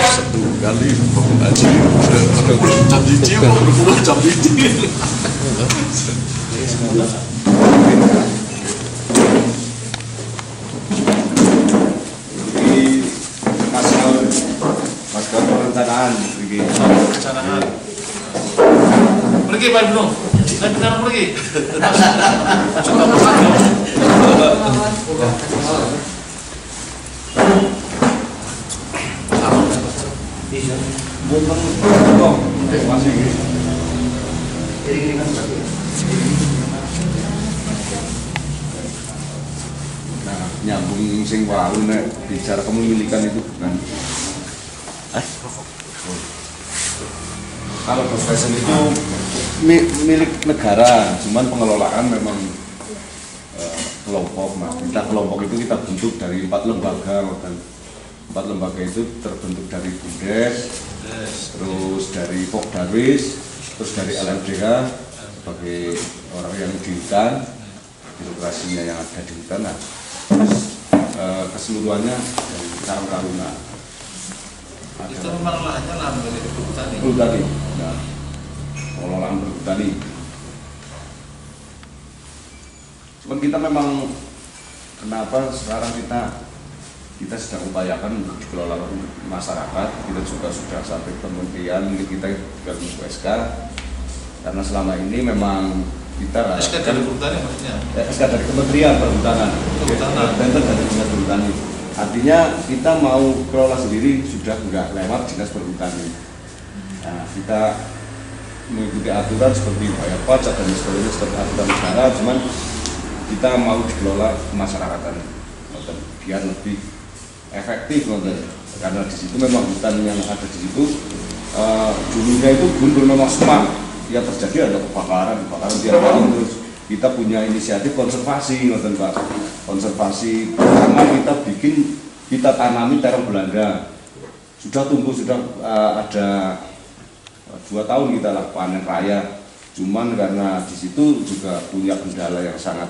Satu kali bangun aja jam hiji pulang jam hiji. Masker perencanaan Pergi Pak Ibnu, benar pergi. Nah, nyambung sing waru nek bicara kepemilikan itu bukan. Kalau Ghost Fashion itu milik negara, cuman pengelolaan memang kelompok. Nah, kita kelompok itu kita bentuk dari 4 lembaga, dan 4 lembaga itu terbentuk dari BUMDes, terus dari Pokdarwis, terus dari LMDH sebagai orang yang di hutan, birokrasinya yang ada di hutan. Nah, keseluruhannya dari Karang Taruna. Itu memang lahannya lahan dari perhutani. Perhutani, nah, pengelolaan perhutani. Cuman kita memang kenapa sekarang kita sedang upayakan untuk dikelola masyarakat. Kita juga sudah sampai kementerian, kita juga SK, karena selama ini memang kita SK dari perhutani maksudnya? SK dari Kementerian Perhutanan, Banten dari Dinas Perhutani. Artinya kita mau kelola sendiri sudah nggak lewat Dinas Perhutani. Nah, kita mengikuti aturan seperti bayar pajak dan sebagainya seperti aturan negara, cuman kita mau dikelola kemasyarakatan biar lebih efektif, karena di situ memang hutan yang ada di situ dulunya itu gundul memang semak, yang terjadi ada kebakaran tiap hari. Terus kita punya inisiatif konservasi, Pak. Konservasi pertama kita tanami terong Belanda, sudah tumbuh, sudah ada 2 tahun kita lah panen raya. Cuman karena di situ juga punya kendala yang sangat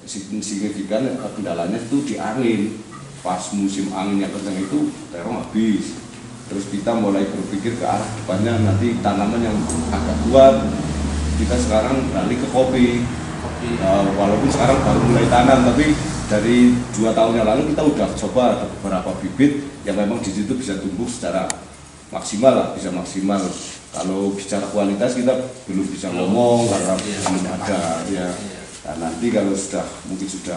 signifikan, kendalanya itu di angin. Pas musim angin yang kencang itu terong habis. Terus kita mulai berpikir ke arah depannya, nanti tanaman yang agak kuat. Kita sekarang balik ke kopi. Walaupun sekarang baru mulai tanam, tapi dari 2 tahun yang lalu kita udah coba ada beberapa bibit yang memang di situ bisa tumbuh secara maksimal lah, bisa maksimal. Kalau bicara kualitas kita belum bisa ngomong karena belum ada ya. Nah, nanti kalau mungkin sudah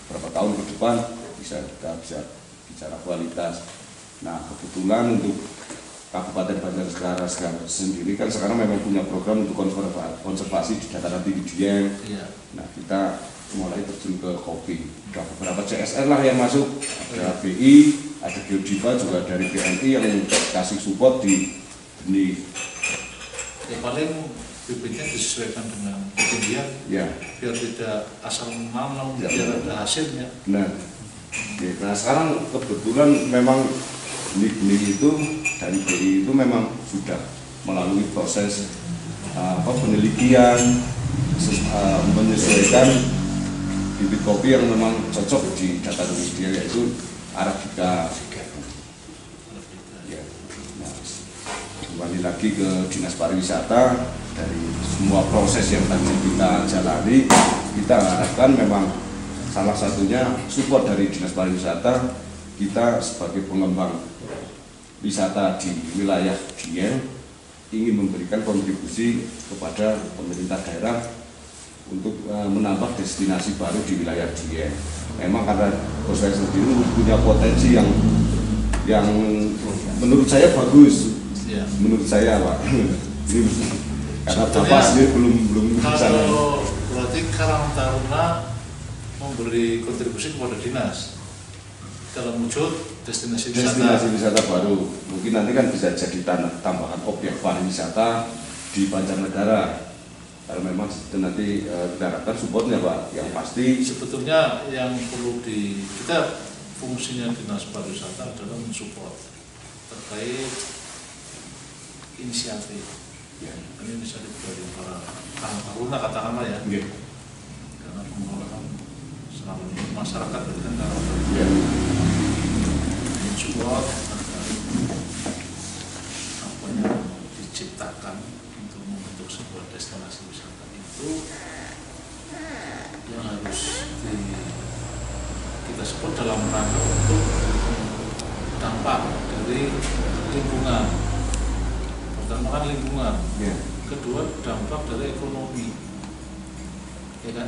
berapa tahun ke depan kita bisa bicara kualitas. Nah, kebetulan untuk Kabupaten Banjarnegara sendiri kan sekarang memang punya program untuk konservasi di dataran tinggi Dieng. Nah, kita mulai terjun ke kopi. Ada beberapa CSR lah yang masuk, ada BI, ada Geodiva juga dari BNI yang kasih support di benih. Ya paling bibitnya disesuaikan dengan ketinggian, biar tidak asal mamam, biar ada hasilnya. Nah, sekarang kebetulan memang benih itu dari BI itu memang sudah melalui proses penelitian, menyesuaikan bibit kopi yang memang cocok di dataran tinggi, yaitu Arabica. Ya. Nah, kembali lagi ke Dinas Pariwisata, dari semua proses yang tadi kita jalani, kita harapkan memang salah satunya support dari Dinas Pariwisata. Kita sebagai pengembang wisata di wilayah Dieng ingin memberikan kontribusi kepada pemerintah daerah untuk menambah destinasi baru di wilayah Dieng. Memang karena Ghost Fashion sendiri punya potensi yang menurut saya bagus. Ya. Menurut saya, Pak. Ini karena Bapak sendiri belum bisa. Kalau berarti Karang Taruna memberi kontribusi kepada dinas dalam wujud destinasi wisata baru. Mungkin nanti kan bisa jadi tambahan objek pariwisata di Banjarnegara. Kalau memang itu nanti kita harapkan supportnya, Pak. Yang pasti sebetulnya yang perlu kita fungsinya Dinas Pariwisata adalah mensupport terkait inisiatif. Ini inisiatif dari para taruna katakanlah ya. Karena pengelolaan selama ini masyarakat itu kan mensupport agar apa yang diciptakan untuk membentuk sebuah destinasi wisata itu yang harus kita sebut dalam rangka untuk dampak dari lingkungan. Pertama kan lingkungan, kedua dampak dari ekonomi, ya kan?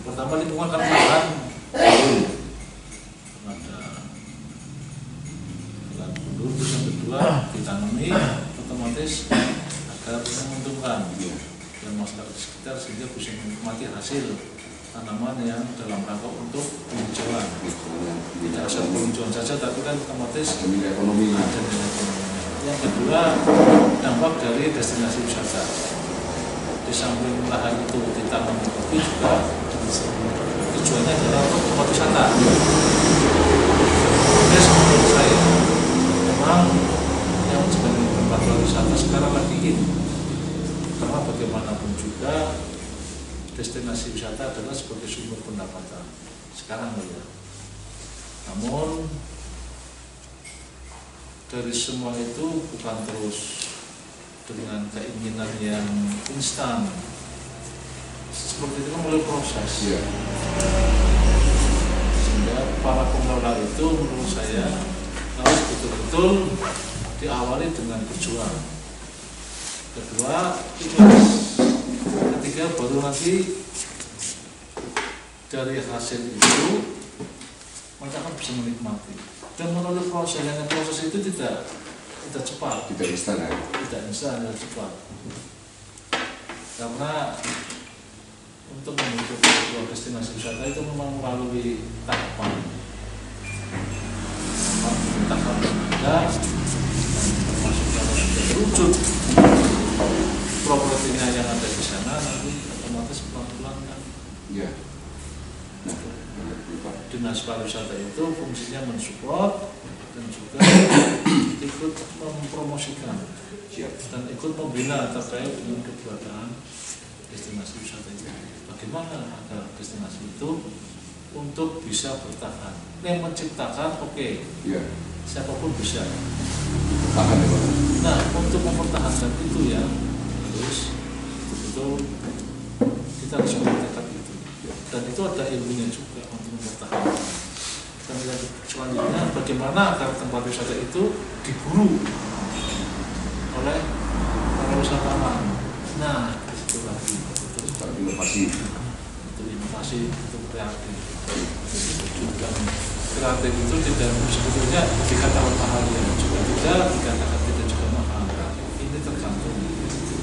Pertama lingkungan kan lahan ada lahan gundul, terus yang kedua ditanami otomatis agar menguntungkan dan masyarakat sekitar sehingga bisa menikmati hasil tanaman yang dalam rangka untuk penghijauan. Tidak asal penghijauan saja, tapi kan otomatis ada nilai ekonomi. Yang kedua, dampak dari destinasi wisata. Di samping lahan itu ditanam kopi juga tujuannya adalah untuk tempat wisata. Jadi menurut saya, memang yang sebagai tempat wisata sekarang lagi ini, karena bagaimanapun juga destinasi wisata adalah sebagai sumber pendapatan sekarang ya. Namun dari semua itu bukan terus dengan keinginan yang instan. Seperti itu kan mulai proses. Sehingga para pengelola itu menurut saya harus betul-betul diawali dengan berjuang. Kedua, ikhlas. Ketiga, baru nanti dari hasil itu mereka akan bisa menikmati. Dan melalui proses itu tidak cepat, tidak instan, tidak cepat. Karena untuk membentuk sebuah destinasi wisata itu memang melalui tahapan ada, termasuk kalau sudah terwujud propertinya yang ada di sana, nanti otomatis pelan-pelan kan. Dinas Pariwisata itu fungsinya mensupport dan juga ikut mempromosikan dan ikut membina terkait dengan keberadaan destinasi wisata itu. Bagaimana agar destinasi itu untuk bisa bertahan? Yang menciptakan siapapun bisa. Nah, untuk mempertahankan itu ya harus betul kita harus mempertahankan itu. Dan itu ada ilmunya juga untuk mempertahankan. Dan yang selanjutnya bagaimana agar tempat wisata itu diburu oleh para wisatawan. Nah, itu lagi inovasi itu kreatif. Dan kreatif itu tidak sebetulnya dikatakan mahal ya, juga tidak dikatakan tidak juga mahal. Ini tergantung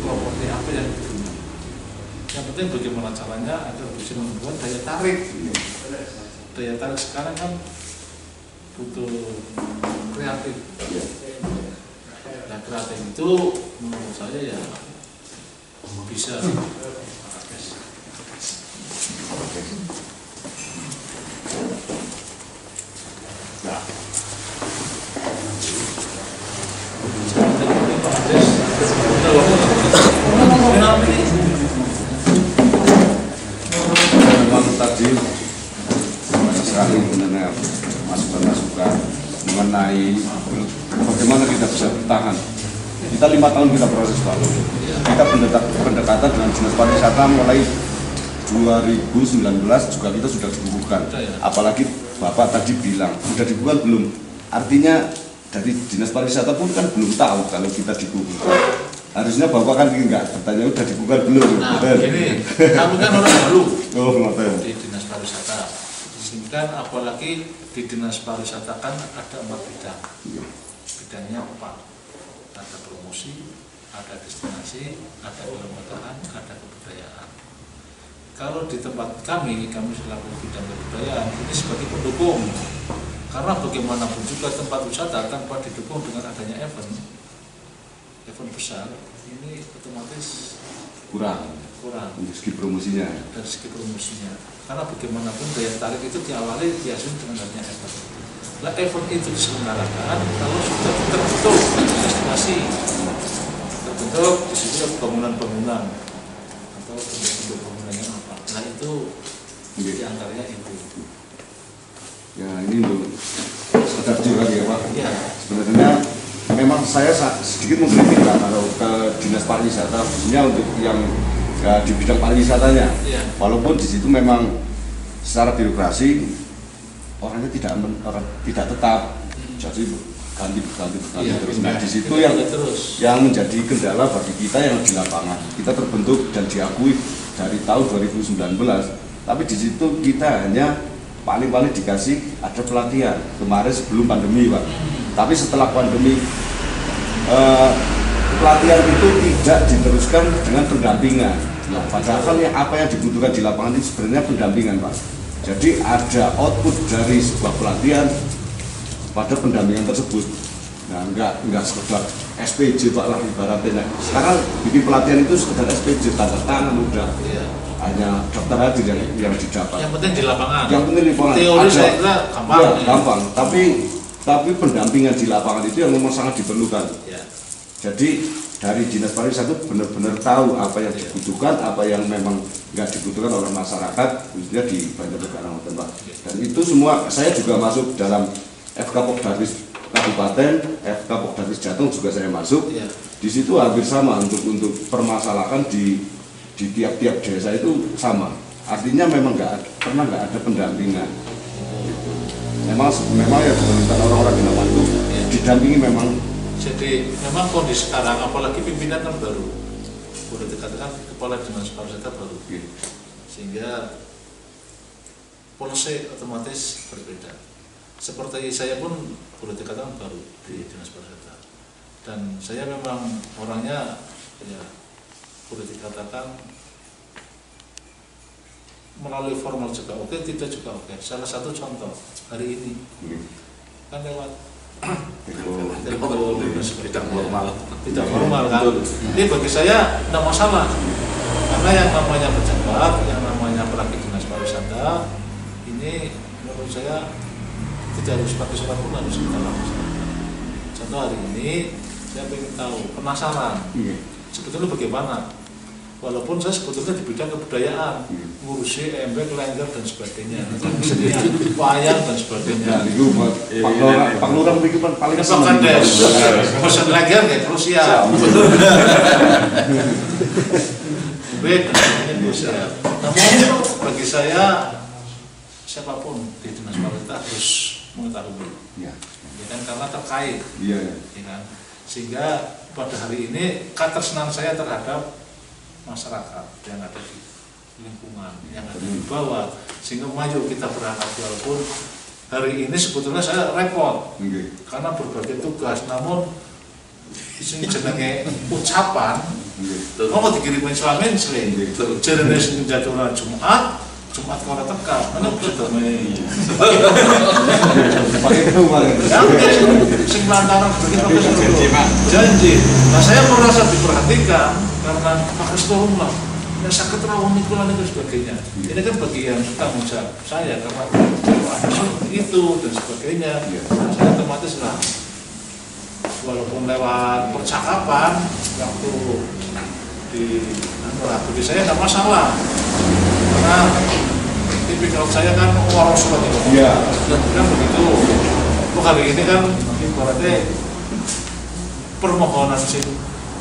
properti apa yang digunakan. Yang penting bagaimana caranya agar bisa membuat daya tarik. Daya tarik sekarang kan butuh kreatif. Nah, kreatif itu menurut saya ya bisa. Memang tadi banyak sekali sebenarnya masukan-masukan mengenai bagaimana kita bisa bertahan. Kita 5 tahun kita proses lalu. Kita pendekatan dengan Dinas Pariwisata mulai 2019 juga kita sudah dibukukan. Apalagi Bapak tadi bilang sudah dibukukan belum? Artinya dari Dinas Pariwisata pun kan belum tahu kalau kita dibukukan. Harusnya Bapak kan enggak bertanya udah dibukukan belum? Nah, ini kami kan orang baru di Dinas Pariwisata. Sehingga apalagi di Dinas Pariwisata kan ada 4 bidang. Bidangnya 4. Ada promosi, ada destinasi, ada kelembagaan, ada kebudayaan. Kalau di tempat kami selaku bidang kebudayaan ini sebagai pendukung. Karena bagaimanapun juga tempat wisata tanpa didukung dengan adanya event besar, ini otomatis kurang dari segi promosinya. Karena bagaimanapun daya tarik itu diawali dihasilkan dengan adanya event. Nah, event itu diselenggarakan kalau sudah terbentuk destinasi, terbentuk di situ bangunan-bangunan atau bentuk bangunannya apa. Nah itu diantaranya itu. Ya ini untuk sekedar curhat ya Pak. Ya. Sebenarnya memang saya sedikit mengkritik Pak kalau ke dinas pariwisata, khususnya untuk yang di bidang pariwisatanya. Ya. Walaupun di situ memang secara birokrasi orangnya tidak tetap, jadi ganti Ya, terus. Nah di situ terus. yang menjadi kendala bagi kita yang di lapangan. Kita terbentuk dan diakui dari tahun 2019, tapi di situ kita hanya paling dikasih ada pelatihan kemarin sebelum pandemi Pak. Tapi setelah pandemi pelatihan itu tidak diteruskan dengan pendampingan. Nah, padahal apa yang dibutuhkan di lapangan itu sebenarnya pendampingan Pak. Jadi ada output dari sebuah pelatihan pada pendampingan tersebut. Nah, enggak sekedar SPJ Pak lah ibaratnya. Sekarang bikin pelatihan itu sekedar SPJ, tanda tangan udah. Ya. Hanya dokter hadir yang didapat. Yang penting di lapangan. Yang penting di lapangan. Teori saya kira gampang. Ya, gampang. Tapi pendampingan di lapangan itu yang memang sangat diperlukan. Ya. Jadi dari dinas pariwisata benar-benar tahu apa yang dibutuhkan, apa yang memang nggak dibutuhkan oleh masyarakat, khususnya di Banjarnegara Pak. Dan itu semua saya juga masuk dalam FK Pokdadis Kabupaten, FK Pokdadis Jateng juga saya masuk. Ya. Di situ hampir sama untuk permasalahan di tiap-tiap desa itu sama. Artinya memang pernah nggak ada pendampingan. Gitu. Memang ya diperlukan orang-orang di lapangan itu didampingi memang. Jadi memang kondisi sekarang, apalagi pimpinan kan baru, boleh dikatakan kepala dinas pariwisata baru, sehingga polisi otomatis berbeda. Seperti saya pun boleh dikatakan baru di dinas pariwisata, dan saya memang orangnya ya boleh dikatakan melalui formal juga oke, tidak juga oke. Salah satu contoh hari ini kan lewat tidak formal kan. Ini bagi saya tidak masalah, karena yang namanya pejabat, yang namanya perangkat dinas pariwisata ini menurut saya tidak harus pakai surat pun harus kita lakukan. Contoh hari ini saya ingin tahu, penasaran sebetulnya bagaimana. Walaupun saya sebetulnya di bidang kebudayaan, ngurusi embek, lengger dan sebagainya, kesenian, wayang dan sebagainya. Pak Lurah itu paling kesokan des, pesan lengger kayak Rusia. Embek dan sebagainya Rusia. Namun bagi saya siapapun di dinas pariwisata harus mengetahui, ya kan, karena terkait, ya kan. Sehingga pada hari ini ketersenangan saya terhadap masyarakat yang ada di lingkungan, yang ada di bawah, sehingga maju kita berangkat. Walaupun hari ini sebetulnya saya repot karena berbagai tugas, namun sing jenenge ucapan mau dikirimin suami selain jerene sing jadwal Jumat kalau teka, mana betul nih? Pakai itu malah. Sing lantaran begitu janji. Nah saya merasa diperhatikan karena pakai setahun lah. Ya sakit rawon ikulan itu sebagainya. Ini kan bagian tanggung jawab saya karena itu dan sebagainya. Saya otomatis lah. Walaupun lewat percakapan waktu di bagi saya tidak masalah. Karena tipikal saya kan waros banget. Iya. Kan begitu. Untuk hari ini kan ibaratnya permohonan sih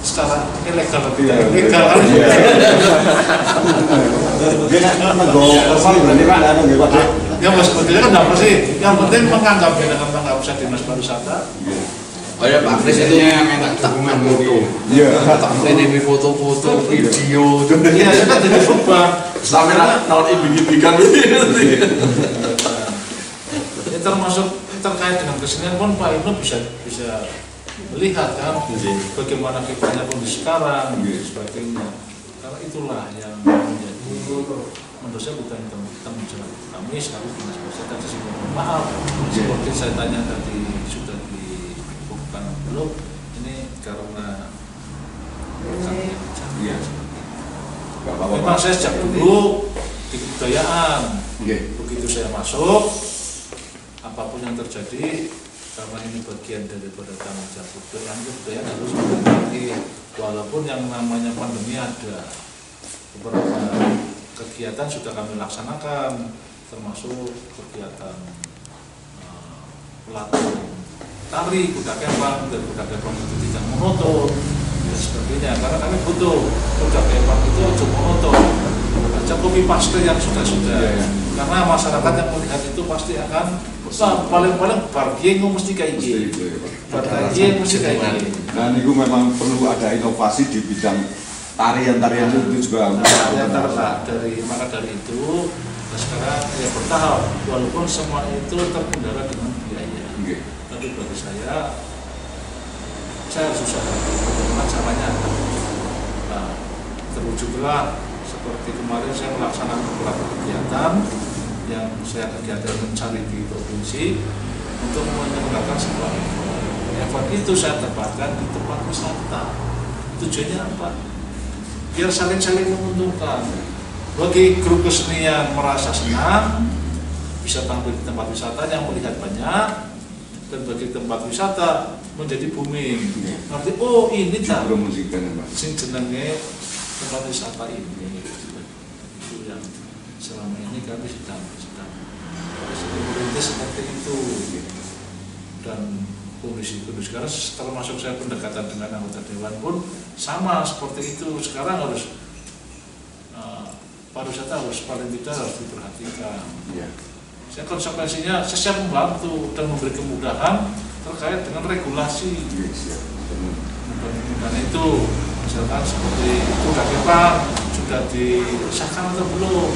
secara ilegal atau tidak ilegal kan. Iya. Dia kan formal berarti kan ada nggih Pak. Ya Mas sebetulnya kan apa sih? Yang penting menganggap nggak usah dinas pariwisata. Oh ya Pak Kris itu yang enak dukungan foto. Iya. Ini foto-foto, video. Iya, saya kan jadi berubah. Sampai tahun iming-imingan ini. Ya termasuk terkait dengan kesenian pun Pak Ibnu bisa melihat kan bagaimana kitanya kondisi sekarang dan sebagainya. Karena itulah yang menjadi menurut saya bukan tanggung jawab kami selalu dinas pariwisata. Maaf, seperti saya tanya tadi sudah dibukukan belum? Ini karena iya. Memang saya sejak dulu di kebudayaan. Begitu saya masuk, apapun yang terjadi, karena ini bagian daripada tanggung jawab kebudayaan harus diperhati. Walaupun yang namanya pandemi ada, beberapa kegiatan sudah kami laksanakan, termasuk kegiatan pelatihan tari, kuda kepang, dan kuda kepang itu tidak monoton dan sebagainya, karena kami butuh kuda kepang itu aja monoton, aja copy paste yang sudah-sudah, karena masyarakat yang melihat itu pasti akan paling-paling bargieng mesti kayak gini, bargieng mesti kayak gini. Nah ini memang perlu ada inovasi di bidang tarian-tarian itu juga. Maka dari itu sekarang ya bertahap, walaupun semua itu terkendala dengan biaya. Tapi bagi saya harus usaha bagaimana caranya. Nah, terwujudlah seperti kemarin saya melaksanakan beberapa kegiatan yang saya kegiatan mencari di provinsi untuk menyelenggarakan sebuah event itu saya tempatkan di tempat wisata. Tujuannya apa? Biar saling-saling menguntungkan. Bagi grup kesenian merasa senang bisa tampil di tempat wisata yang melihat banyak, dan bagi tempat wisata menjadi booming. Nanti oh ini tak sing jenenge tempat wisata ini. Itu yang selama ini kami sedang merintis seperti itu. Dan kondisi sekarang termasuk saya pendekatan dengan anggota dewan pun sama seperti itu. Sekarang harus pariwisata harus paling tidak harus diperhatikan. Saya konsekuensinya saya siap membantu dan memberi kemudahan terkait dengan regulasi. Dan itu misalkan seperti kuda kepang sudah disahkan atau belum,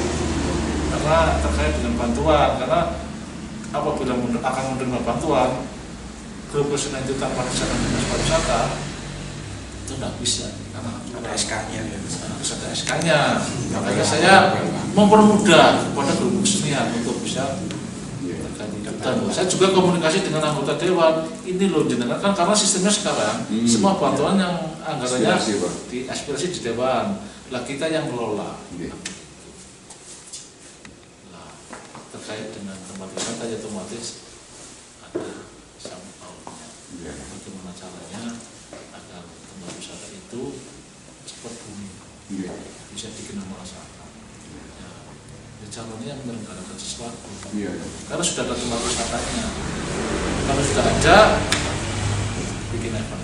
karena terkait dengan bantuan, karena apabila akan menerima bantuan grup kesenian itu tanpa disahkan dinas pariwisata itu tidak bisa, karena ada SK-nya. Harus ada SK-nya. Makanya saya mempermudah kepada grup kesenian untuk bisa terkait. Dan saya juga komunikasi dengan anggota dewan. Ini loh jenengan kan, karena sistemnya sekarang semua bantuan yang anggarannya diaspirasi di dewan, lah kita yang kelola. Nah, terkait dengan tempat wisata ya otomatis ada sangkut pautnya. Bagaimana caranya agar tempat wisata itu cepat booming, bisa dikenal masyarakat. Ya calonnya yang menyelenggarakan sesuatu. Karena sudah ada tempat wisatanya. Kalau sudah ada, bikin event.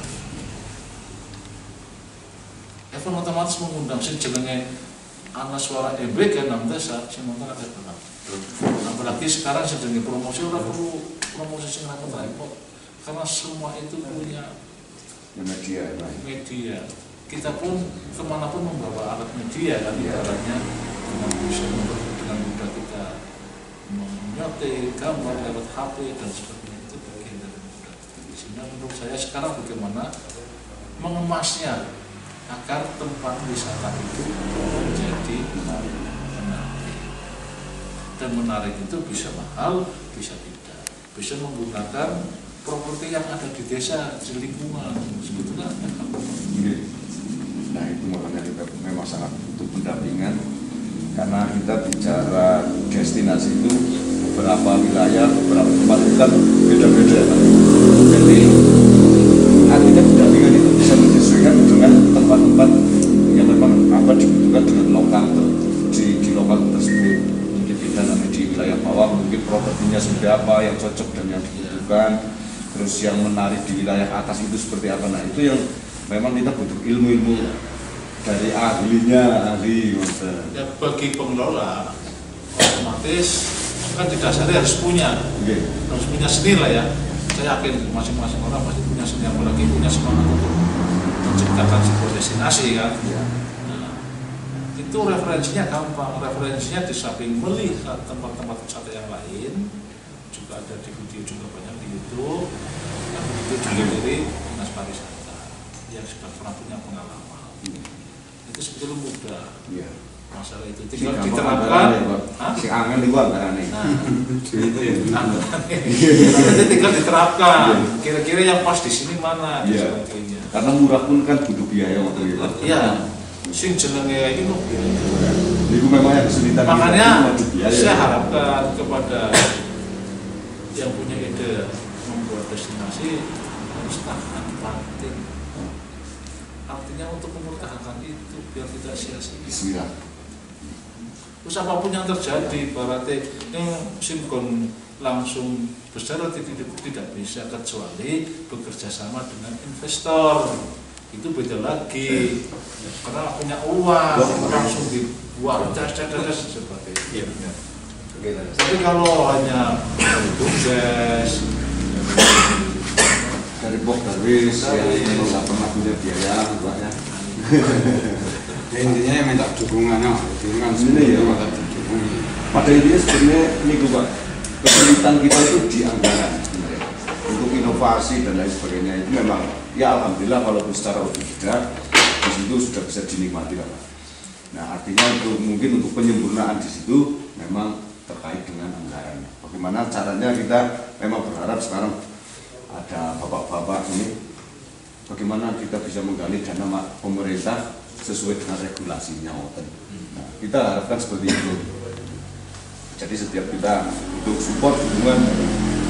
Event otomatis mengundang si jenenge anak suara MB kan 6 desa, sing nonton akeh banget. Apalagi sekarang sedang promosi, ora perlu promosi sing repot-repot. Karena semua itu punya media. Kita pun kemanapun membawa alat media kan, ibaratnya dengan mudah kita menyotek gambar lewat HP dan sebagainya, itu bagian dari mudah. Sehingga menurut saya sekarang bagaimana mengemasnya agar tempat wisata itu menjadi menarik. Dan menarik itu bisa mahal, bisa tidak. Bisa menggunakan properti yang ada di desa, di lingkungan, sebetulnya. Nah itu makanya kita memang sangat butuh pendampingan, karena kita bicara destinasi itu beberapa wilayah, beberapa tempat itu kan beda-beda. Jadi artinya pendampingan itu bisa menyesuaikan dengan tempat-tempat yang memang apa dibutuhkan dengan lokal di lokal tersebut. Jadi kita nanti di wilayah bawah mungkin propertinya seperti apa yang cocok dan yang dibutuhkan, terus yang menarik di wilayah atas itu seperti apa. Nah itu yang memang kita butuh ilmu-ilmu dari ahlinya, ya, bagi pengelola otomatis kan didasari harus punya seni lah ya. Saya yakin masing-masing orang pasti punya seni, apalagi punya semangat untuk menciptakan sebuah destinasi kan. Nah, itu referensinya gampang. Referensinya di samping melihat tempat-tempat wisata yang lain, juga ada di video, juga banyak di YouTube, yang itu juga dari dinas pariwisata yang sudah pernah punya pengalaman. Itu sebetulnya mudah. Masalah itu tinggal diterapkan. Si angin itu anggarannya. Nanti tinggal diterapkan. Kira-kira yang pas di sini mana? Karena murah pun kan butuh biaya waktu itu. Iya. Sing jenenge iki kok biaya. Itu memang yang kesulitan. Makanya saya harapkan kepada yang punya ide membuat destinasi harus tahan banting. Artinya untuk mempertahankan itu biar tidak sia-sia. Bismillah. Terus apapun yang terjadi, berarti yang sinkron langsung besar tidak bisa kecuali bekerja sama dengan investor. Itu beda lagi. Karena punya uang langsung dibuat das seperti itu. Tapi kalau hanya tugas Dari Bok Darwis yang nggak pernah punya biaya banyak. Ya, intinya yang minta dukungan, dukungan Ini ya, minta dukungan. Pada intinya sebenarnya ini Pak, kesulitan kita itu di anggaran sebenarnya. Untuk inovasi dan lain sebagainya itu memang ya alhamdulillah walaupun secara otodidak di situ sudah bisa dinikmati Pak. Nah artinya untuk mungkin untuk penyempurnaan di situ memang terkait dengan anggaran. Bagaimana caranya kita memang berharap sekarang ada bapak-bapak ini bagaimana kita bisa menggali dana pemerintah sesuai dengan regulasinya. Nah, kita harapkan seperti itu. Jadi setiap kita untuk support hubungan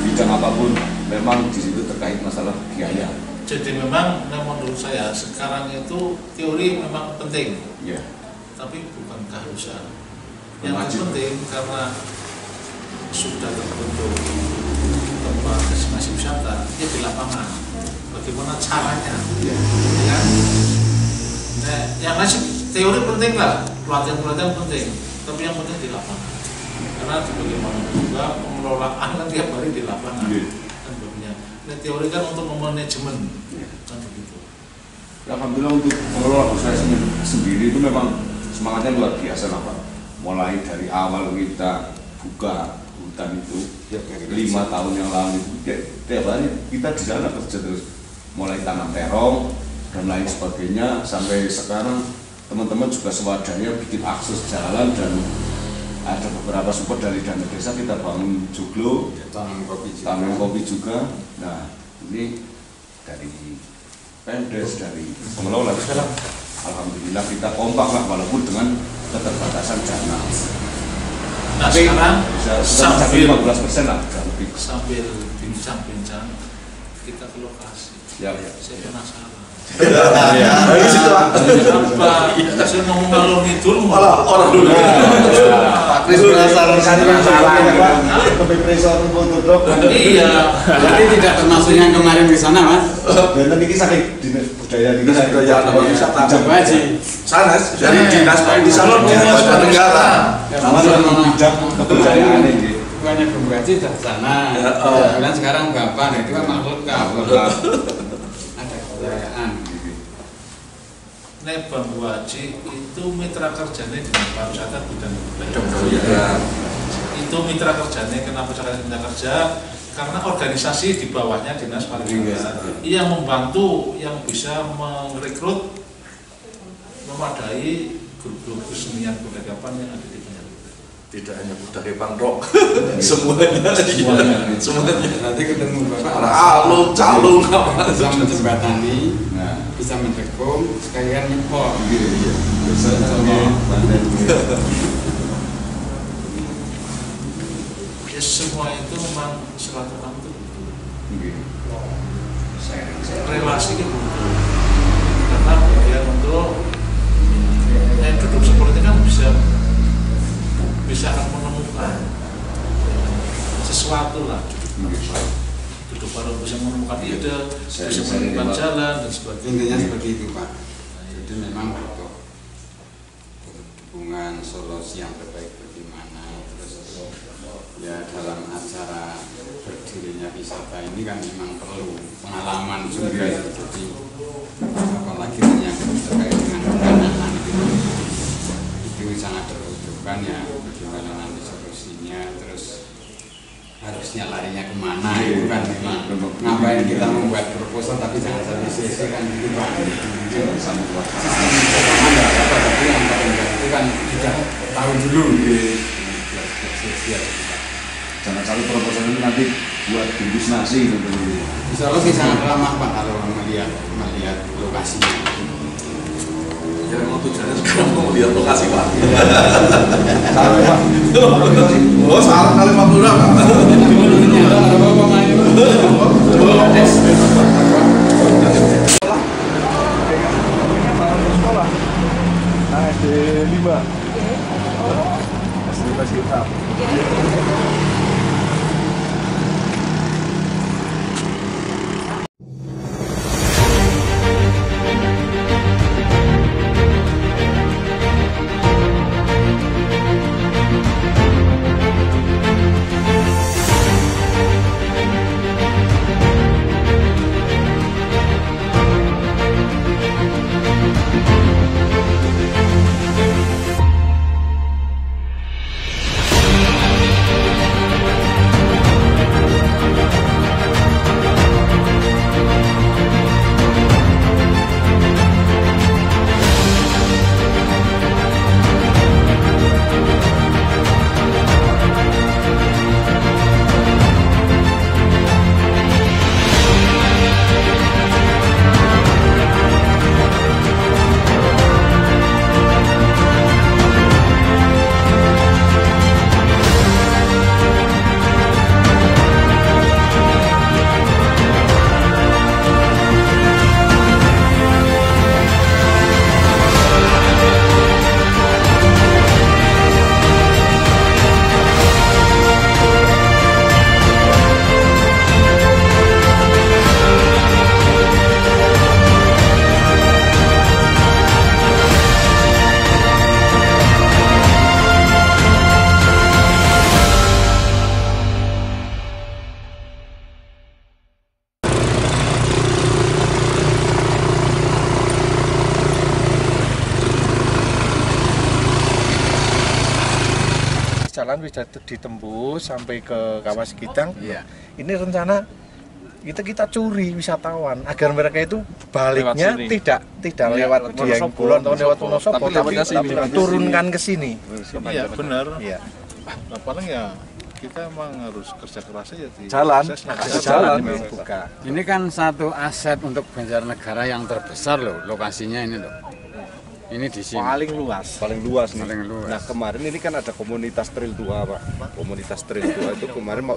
bidang apapun memang di situ terkait masalah biaya. Jadi memang menurut saya sekarang itu teori memang penting, Ya. tapi bukan keharusan. Yang penting karena sudah terbentuk tempat destinasi wisata, ya di lapangan. Bagaimana caranya? Ya. Ya. Nah, yang masih teori penting lah, pelatihan penting, tapi yang penting di lapangan. Karena bagaimana juga pengelolaan kan tiap hari di lapangan. Ya. Kan begini. Nah, teori kan untuk memanajemen, Ya. kan begitu. Alhamdulillah untuk mengelola usaha sendiri itu memang semangatnya luar biasa lah Pak. Mulai dari awal kita buka hutan itu 5 tahun yang lalu itu tiap hari kita di sana kerja terus, mulai tanam terong dan lain sebagainya sampai sekarang teman-teman juga swadaya bikin akses jalan dan ada beberapa support dari dana desa kita bangun joglo, tanam kopi juga. Nah ini dari Pemdes, dari pengelola sekarang alhamdulillah kita kompak lah walaupun dengan keterbatasan dana. Nah Tapi sekarang sampai 15% lah lebih. sambil bincang-bincang kita ke lokasi. Ya. Saya penasaran. Dari situ Apa? Saya ngomong ngalor ngidul Malah orang dulu. Pak Kris penasaran Iya. Berarti tidak termasuk yang kemarin di sana, Mas. Dan ini saking budaya ini Dinas Budaya dan Wisata. Coba aja. Sanes dari dinas pariwisata negara. bidang kebudayaan ini. Bukannya Bung Haji sudah di sana. Ya, Kemudian sekarang Bapak, nah itu kan makhluk ada kebudayaan. Nek Bang Waji itu mitra kerjanya dengan pariwisata bidang kebudayaan. Itu mitra kerjanya, kenapa cara mitra kerja? Karena organisasi di bawahnya dinas pariwisata yang membantu, yang bisa merekrut, memadai grup-grup kesenian perdagangan yang ada di Banjar. Tidak hanya budaya Pangrok, semuanya. Nanti ketemu Bapak. Calung, Bisa menjembatani, Nah, bisa mendukung, sekalian nyepor. iya. Bisa sama Banten. Ya, semua itu memang silaturahmi itu butuh. Relasi itu butuh. Karena bagian untuk yang duduk seperti itu kan bisa akan menemukan sesuatu lah. Duduk baru bisa menemukan ide, bisa menemukan jalan dan sebagainya. Intinya seperti itu, Pak. Jadi memang butuh dukungan solusi yang terbaik bagaimana. Terus ya dalam acara berdirinya wisata ini kan memang perlu pengalaman juga. Jadi apalagi yang terkait dengan pendanaan itu sangat dibutuhkan ya. Bagaimana nanti solusinya, terus harusnya larinya kemana itu kan memang ngapain kita membuat proposal tapi jangan sampai sia-sia kan itu Pak. Sama keluar. Potongan nggak apa-apa tapi yang paling baik itu kan sudah tahu dulu sia-sia. Jangan sampai proposal ini nanti buat bungkus nasi tentunya. Insya Allah sih sangat ramah Pak kalau melihat lokasinya. Ya memang tujuannya sekarang mau melihat lokasi Pak. Salah Pak. Oh salah kali Pak Lurah Pak. Sekolah. SD 5. SD Pasiutam. Jalan bisa ditembus sampai ke Kawah Sikidang. Iya. Ini rencana kita curi wisatawan agar mereka itu baliknya tidak lewat Dieng Kulon atau lewat Wonosobo, tapi turunkan ke sini. Iya benar. Iya. Nah, paling ya kita emang harus kerja keras aja di Jalan. aksesnya. Jalan buka. Ini kan satu aset untuk Banjarnegara yang terbesar loh, lokasinya ini loh. Ini di sini. Paling luas. Paling luas nih. Paling luas. Nah kemarin ini kan ada komunitas Trail Tua Pak. Komunitas Trail Tua itu kemarin mau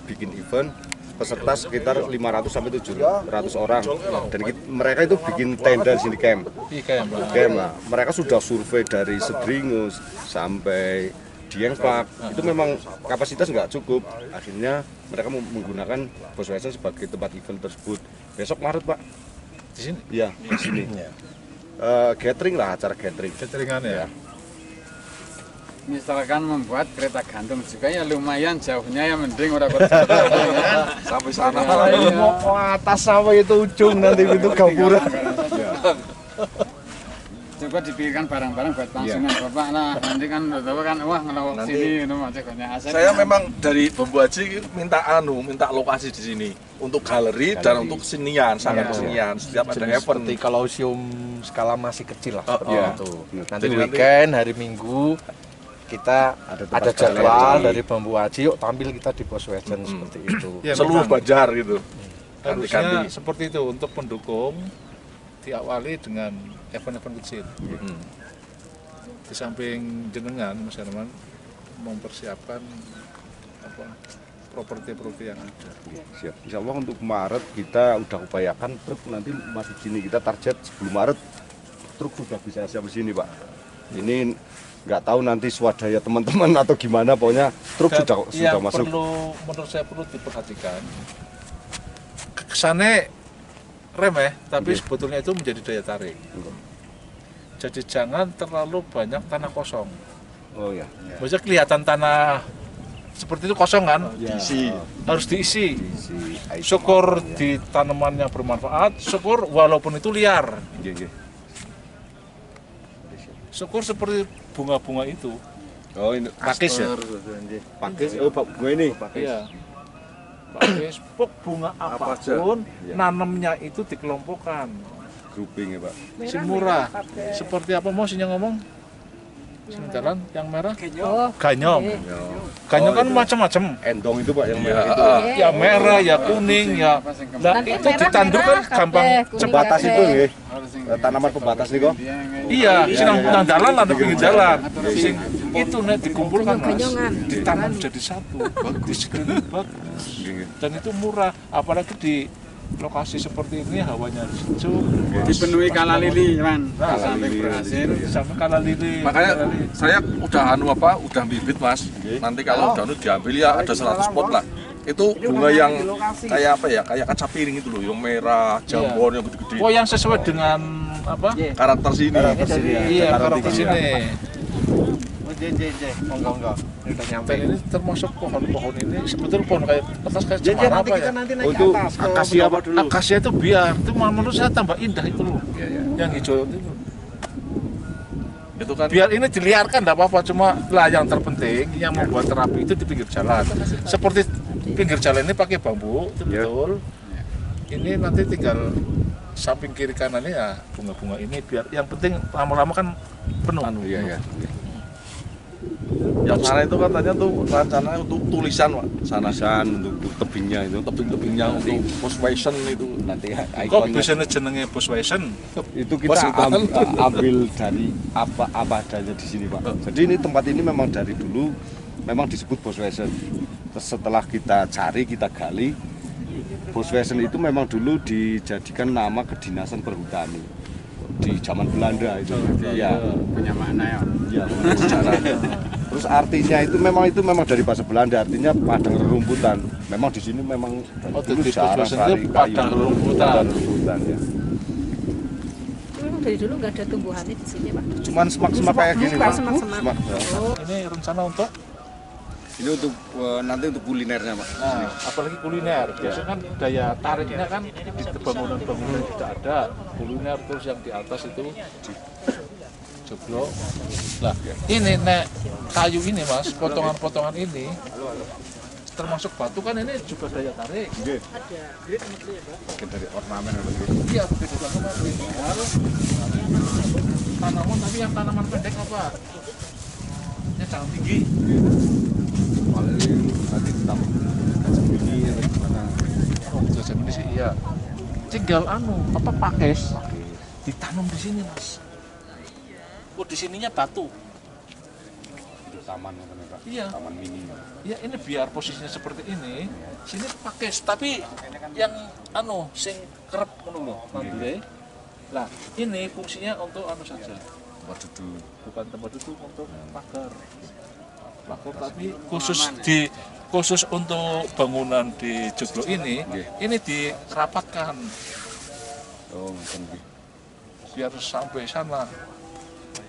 bikin event peserta sekitar 500 sampai 700 orang. Dan mereka itu bikin tenda di sini camp. Iya Camp. Nah, mereka sudah survei dari Sedringus sampai Dieng Park. Itu memang kapasitas nggak cukup. Akhirnya mereka menggunakan Boswesen sebagai tempat event tersebut. Besok Maret Pak. di sini. Iya di sini. Gathering lah, acara gathering. Cateringan ya. Misalkan membuat kereta gantung juga ya lumayan jauhnya, ya mending orang Sampai sana. Mau ke atas sampai itu ujung nanti itu Gapura. Coba dipikirkan barang-barang buat pangsungan Bapak lah. Nanti kan tahu kan wah ngelawak sini aset. Saya memang dari Bambu Aji minta lokasi di sini untuk galeri dan untuk kesenian, sangat kesenian. Setiap ada event. Seperti kolosium skala masih kecil lah. Itu. Nanti Jadi weekend, hari Minggu kita ada jadwal dari Bambu Aji, yuk tampil kita di Boswesen seperti itu. Ya, seluruh memang Banjar gitu. harusnya Ganti-ganti. seperti itu untuk pendukung diawali dengan event-event kecil. Di samping jenengan Mas Herman mempersiapkan properti-properti yang ada. Siap. Insya Allah untuk Maret kita udah upayakan truk nanti masuk sini, kita target sebelum Maret truk sudah bisa siap di sini Pak. Ini nggak tahu nanti swadaya teman-teman atau gimana, pokoknya truk sudah masuk. Menurut saya perlu diperhatikan. Kesannya remeh, tapi sebetulnya itu menjadi daya tarik. Jadi jangan terlalu banyak tanah kosong. Oh ya. Maksudnya kelihatan tanah seperti itu kosong kan? Diisi. Harus diisi. Syukur di tanamannya bermanfaat, syukur walaupun itu liar. Syukur seperti bunga-bunga itu. Oh ini Pakis ya? pakis. Oh bunga ini. Iya. Pakis, bunga apapun, nanamnya itu dikelompokkan. Grouping ya Pak. Sing murah. Seperti apa mau sih yang ngomong? Sing jalan yang merah? Ganyong. Ganyong kan macam-macam. Endong itu Pak yang merah itu. Ya merah, ya kuning, ya. Nah, itu ditandur kan gampang Pembatas itu nggih. Tanaman pembatas nih kok. Iya, sinang nang dalan lah di pinggir jalan. Sing itu nek dikumpulkan Mas, ditanam jadi satu. Bagus, bagus. Dan itu murah, apalagi di lokasi seperti ini hawanya sejuk. Dipenuhi kala lili, Man. Nah, Sampai berhasil. Sampai kala lili. Makanya saya udah bibit Mas. Nanti kalau udah diambil ya ada 100 pot lah. Itu bunga yang kayak apa ya? Kayak kaca piring itu loh, yang merah, jambon yang gede-gede. Oh, yang sesuai dengan apa? Karakter sini. Iya, karakter sini. Monggo. Udah nyampe. Dan ini termasuk pohon-pohon ini sebetulnya pohon kayak kertas kayak Jadi cemara nanti apa kita ya? nanti naik ke Untuk atas. akasia apa dulu? Akasia itu biar itu menurut saya tambah indah itu loh. Yang hijau itu. Itu kan Biar ini diliarkan enggak apa-apa, cuma lah yang terpenting yang membuat terapi itu di pinggir jalan. Seperti pinggir jalan ini pakai bambu, itu betul. Ini nanti tinggal samping kiri kanannya ya bunga-bunga ini biar yang penting lama-lama kan penuh. Iya. yang sana itu katanya tuh rencananya untuk tulisan Pak. Sanasan untuk tebingnya itu. Tebing-tebingnya untuk persuasion itu. Nanti Kok ikonnya biasanya jenenge Bosweisen? itu kita ambil dari apa adanya di sini Pak. Jadi ini tempat ini memang dari dulu memang disebut Bosweisen. Terus setelah kita cari, kita gali, Bosweisen itu memang dulu dijadikan nama kedinasan perhutani di zaman Belanda itu. Iya. Punya makna ya. Iya, sejarah. Terus artinya itu memang dari bahasa Belanda, artinya padang rerumputan. Memang di sini memang dulu di jarang Bosweisen sekali itu padang rerumputan. ya. Memang dari dulu nggak ada tumbuhannya di sini, Pak. Cuman semak-semak kayak gini Pak. Semak-semak. Semak, ya. Ini rencana untuk Ini untuk nanti untuk kulinernya Pak. nah, apalagi kuliner. Biasanya kan daya tariknya kan di bangunan-bangunan tidak ada. Kuliner terus yang di atas itu jeblok. Lah, ini nek kayu ini Mas, potongan-potongan ini termasuk batu kan ini juga daya tarik. Mungkin dari ornamen atau gitu. Iya, begitu banget. Tanaman tapi yang tanaman pendek apa? Ya jangan tinggi. Paling nanti ditambah kacang ini atau gimana? Oh, jajan ini sih iya. Tinggal apa pakes ditanam di sini Mas. Oh, di sininya batu. Itu taman apa nih Pak? Iya. Taman mini. Ya ini biar posisinya seperti ini, sini pakes tapi yang sing kerep ngono lho, mandire. Lah, ini fungsinya untuk saja. Tempat duduk. Bukan tempat duduk, untuk pagar. Pagar tapi khusus untuk bangunan di Joglo ini dirapatkan Oh, mungkin. biar sampai sana.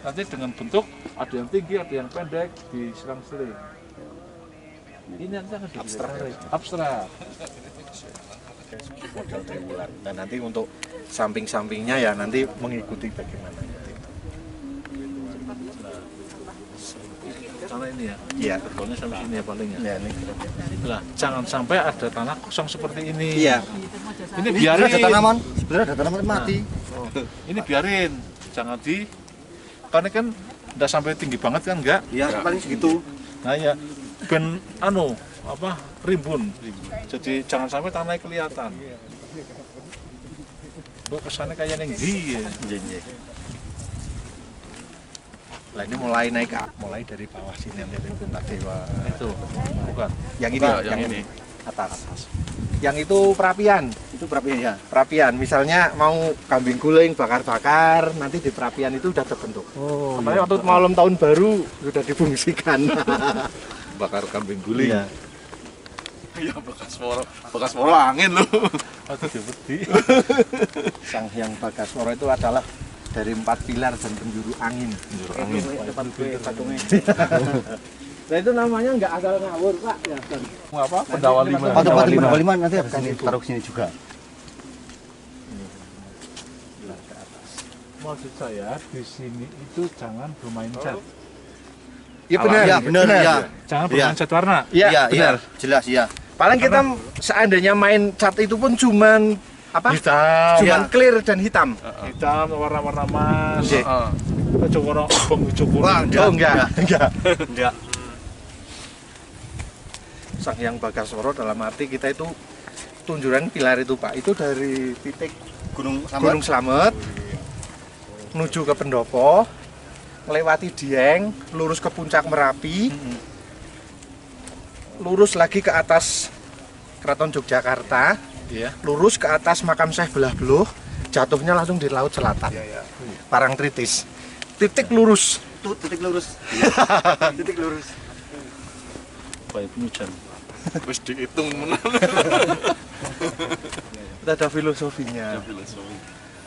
Nanti dengan bentuk ada yang tinggi, ada yang pendek, diselang-seling. Ini nanti akan abstrak. Model triwulan. Dan nanti untuk samping-sampingnya ya nanti mengikuti bagaimana. Sana ini ya. Iya. Pokoknya sampai sini ya paling ya. Ya ini. Lah, jangan sampai ada tanah kosong seperti ini. Iya. Ini biarin. Ada tanaman, sebenarnya ada tanaman mati. Ini biarin, jangan karena kan udah sampai tinggi banget kan enggak? Iya, paling segitu. Nah ya, ben rimbun. Jadi jangan sampai tanahnya kelihatan. Kok kesannya kayak yang di ya. Lah ini mulai naik mulai dari bawah sini nanti dari Puncak Dewa. Itu bukan. Yang ini, yang ini. atas. Yang itu perapian. Itu perapian ya. Perapian. Misalnya mau kambing guling bakar-bakar, nanti di perapian itu udah terbentuk. Oh. Kemarin waktu malam tahun baru sudah difungsikan. Bakar kambing guling. Iya. Iya bekas mola angin loh. Atau dibeti. Sang Hyang Bagaswara itu adalah dari 4 pilar dan penjuru angin. Penjuru angin. Nah itu namanya nggak asal ngawur Pak. Ya, Apa? Pendawaliman. Oh, Pendawaliman nanti akan ditaruh sini juga. Maksud saya di sini itu jangan bermain cat. Iya benar. Iya benar. Ya. Jangan bermain cat warna. Iya, jelas ya. Paling kita seandainya main cat itu pun cuman Hitam. Cuman clear dan hitam. Hitam warna-warna emas. Heeh. Cokono abang cokono. Wah, enggak. Sang Hyang Bagaswara, dalam arti kita itu tunjuran pilar itu Pak, itu dari titik Gunung Slamet menuju ke Pendopo, melewati Dieng, lurus ke puncak Merapi, lurus lagi ke atas Keraton Yogyakarta, lurus ke atas makam Syekh Belah Beluh, jatuhnya langsung di Laut Selatan, Parangtritis. Titik lurus. Titik lurus. Titik lurus. Baik hujan. Wis dihitung menan. Kita ada filosofinya.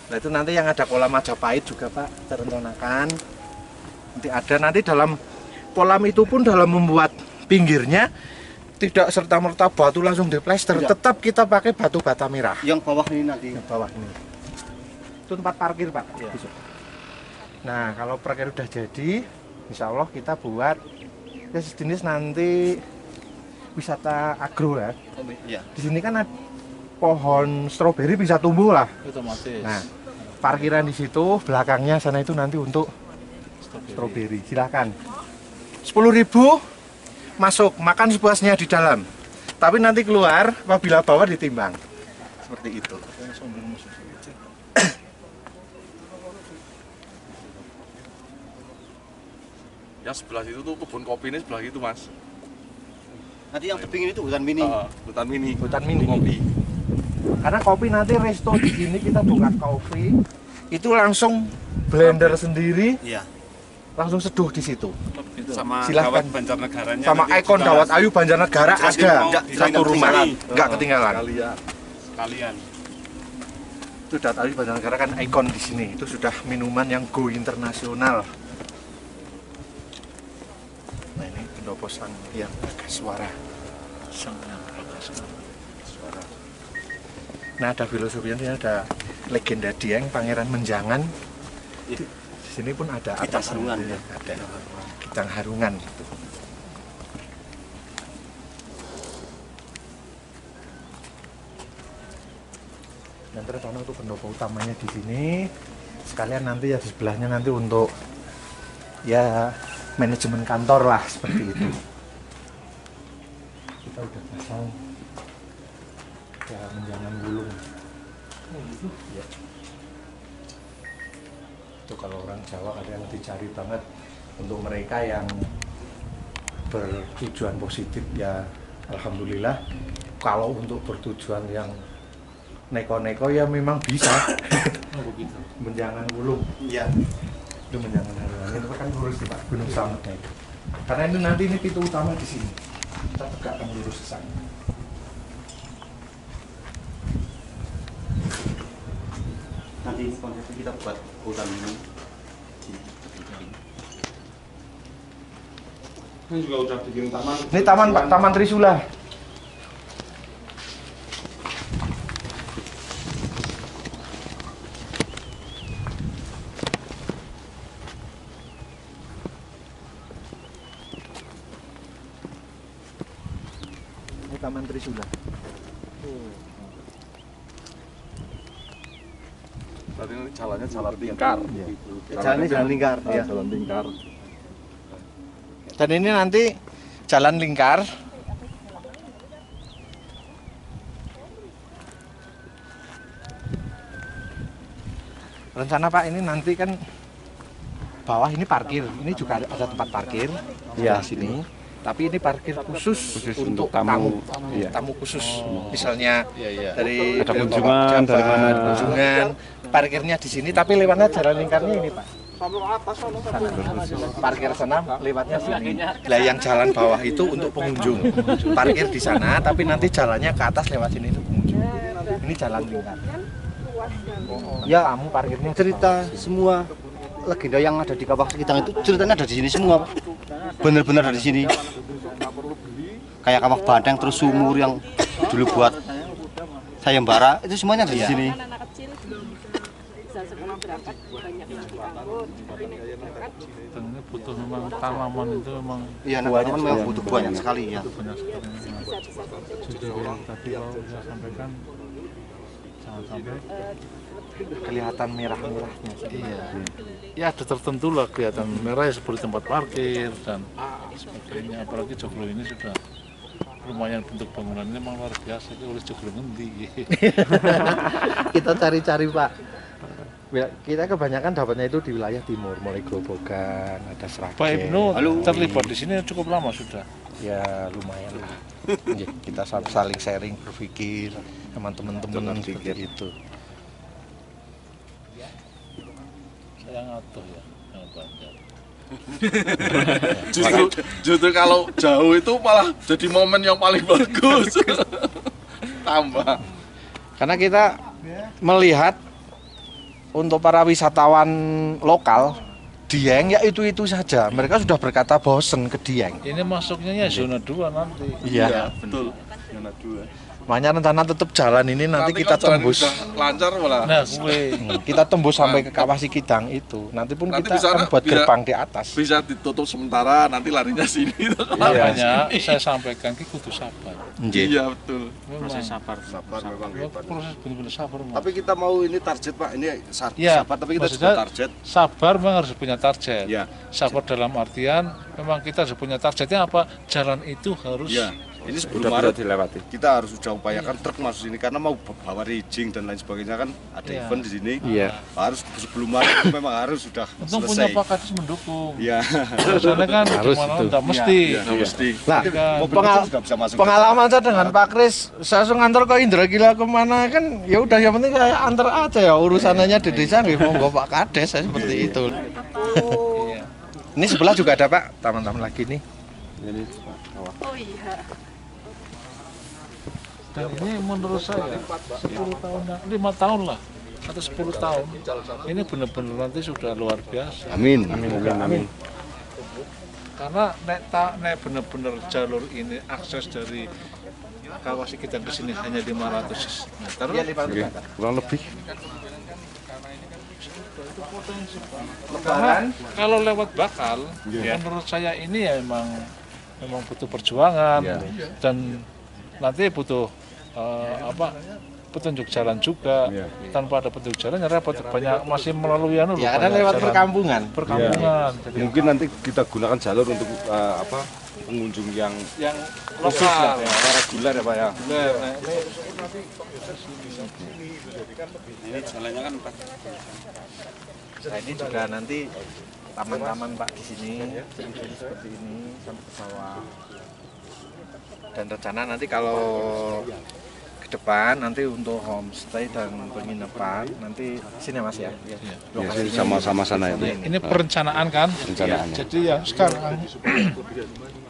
Nah itu nanti yang ada kolam Majapahit juga Pak, terencanakan. Nanti dalam kolam itu pun dalam membuat pinggirnya tidak serta-merta batu langsung diplester, tetap kita pakai batu bata merah. Yang bawah ini nanti. Yang bawah ini. Itu tempat parkir Pak. Ya. Nah kalau parkir udah jadi, insya Allah kita buat ya sejenis nanti wisata agro ya. Iya. Di sini kan ada pohon stroberi bisa tumbuh lah. Otomatis. Nah, parkiran di situ, belakangnya sana itu nanti untuk stroberi. Silakan. 10.000 masuk, makan sepuasnya di dalam. Tapi nanti keluar apabila bawa ditimbang. Seperti itu. Ya sebelah situ tuh kebun kopi ini sebelah itu Mas. Nanti yang tebing itu hutan mini. Hutan mini. Hutan mini. Kopi. Karena kopi nanti resto di sini kita buka kopi, itu langsung blender sendiri, Iya. langsung seduh di situ. Sama Silahkan. Dawat Banjarnegaranya. Sama nanti ikon juga Dawat Ayu Banjarnegara Jelasin ada mau satu rumah, nggak ketinggalan. Kalian. Itu Dawat Ayu Banjarnegara kan ikon di sini. Itu sudah minuman yang go internasional. Nah ini Pendopo Sang Hyang Bagaswara. Sang Hyang Bagaswara. Nah ada filosofinya, ada legenda Dieng, Pangeran Menjangan. Di sini pun ada atas Harungan, ya. Ada Kitang Harungan gitu. Dan rencana untuk pendopo utamanya di sini. Sekalian nanti ya di sebelahnya nanti untuk ya manajemen kantor lah seperti itu. Kita udah pasang ya Menjangan Wulung. Gitu ya. Itu kalau orang Jawa kadang dicari banget untuk mereka yang bertujuan positif ya alhamdulillah. Kalau untuk bertujuan yang neko-neko ya memang bisa. Oh begitu. Menjangan Wulung. Iya. Itu Menjangan Harungan itu kan lurus di Pak Gunung Slametnya itu. Karena ini nanti ini pintu utama di sini. Kita tegakkan lurus ke sana. Nanti konsepnya kita buat hutan mini. Ini juga udah bikin taman. Ini taman Pak, Taman Trisula. Ini Taman Trisula. Berarti nanti jalannya jalan lingkar. Jalan ini jalan lingkar. Ya. Jalan lingkar. Dan ini nanti jalan lingkar. Rencana Pak ini nanti kan bawah ini parkir, ini juga ada tempat parkir di sini. Tapi ini parkir khusus untuk tamu, Iya. tamu khusus. Misalnya dari Ada kunjungan, dari dari mana? kunjungan, parkirnya di sini. Tapi lewatnya jalan lingkarnya ini Pak. Parkir sana lewatnya sini. Lah yang jalan bawah itu untuk pengunjung. Parkir di sana, tapi nanti jalannya ke atas lewat sini itu pengunjung. Ini jalan lingkar. Ya, kamu parkirnya Cerita semua legenda yang ada di Kawah Sekitang itu ceritanya ada di sini semua, Pak. Bener-bener ada di sini. Kayak Kawah Banteng terus sumur yang dulu buat sayembara itu semuanya ada di sini. Anak kecil belum bisa sekolah berangkat, banyak yang diangkut, tapi berangkat Dan ini butuh memang tanaman itu memang Iya, tanaman memang butuh banyak sekali ya. banyak sekali. bisa Jadi yang tadi kalau saya sampaikan jangan sampai kelihatan merah-merahnya. iya. Ya ada tertentu lah kelihatan merah ya seperti tempat parkir dan sebagainya. Apalagi Joglo ini sudah lumayan bentuk bangunannya memang luar biasa. Itu oleh joglo ngendi. Kita cari-cari Pak. Ya, kita kebanyakan dapatnya itu di wilayah timur, mulai Grobogan, ada Sragen. Pak Ibnu terlibat di sini cukup lama sudah. Ya lumayan lah. Kita saling sharing berpikir sama teman-teman seperti itu. Saya ngatuh ya, yang Banjar. justru kalau jauh itu malah jadi momen yang paling bagus. Tambah. Karena kita melihat untuk para wisatawan lokal, Dieng ya itu saja. Mereka sudah berkata bosen ke Dieng. Ini masuknya ya zona 2 nanti. Iya. Betul. Zona 2. Makanya rencana tetap jalan ini nanti kita kalau jalan tembus. udah lancar malah. Nah, gue Kita tembus sampai ke Kawah Sikidang itu. Nanti pun Nanti kita di sana akan buat bisa- gerbang di atas. Bisa ditutup sementara, nanti larinya sini. makanya saya sampaikan ki kudu sabar. Iya betul. Memang sabar memang proses benar-benar sabar. Mas. Tapi kita mau ini target Pak, ini Ya, sabar tapi kita maksudnya juga target. sabar memang harus punya target. Ya. Sabar dalam artian memang kita harus punya targetnya apa? Jalan itu harus Ya. Ini sebelum Maret dilewati. Kita harus sudah upayakan truk masuk sini karena mau bawa rigging dan lain sebagainya kan ada Iya. event di sini. Iya. Harus sebelum Maret itu memang harus sudah untung punya selesai. Pak Kadis mendukung. Iya. Soalnya kan Harus gimana itu. tidak mesti. Ya, mesti. Nah, Mobil pengal- itu sudah bisa masuk. pengalaman saya dengan Pak Kris, saya langsung ngantor ke Indra Gila kemana kan, ya udah yang penting saya antar aja ya urusannya di desa nggih monggo Pak Kades saya seperti itu. Iya. Ini sebelah juga ada Pak, taman-taman lagi nih. Oh iya. Dan ini menurut saya 10 tahun, 5 tahun lah atau 10 tahun ini benar-benar nanti sudah luar biasa. Amin. Karena nek benar-benar jalur ini akses dari Kawah Sikidang ke sini hanya 500 meter. Kurang lebih. Karena kalau lewat bakal, menurut saya ini ya memang butuh perjuangan dan nanti butuh petunjuk jalan juga. Tanpa ada petunjuk jalan ya repot, banyak masih melalui Ya karena lewat perkampungan. Jadi Mungkin nanti kita gunakan jalur untuk pengunjung yang yang khusus lah, lokal ya, reguler ya Pak ya. Ini jalannya kan Nah ini juga nanti taman-taman Pak di sini, seperti ini sampai ke bawah. Dan rencana nanti kalau ke depan nanti untuk homestay dan penginapan nanti sini Mas ya. Ya, sama-sama sana itu. ini perencanaan kan. Rencanaannya. Jadi yang sekarang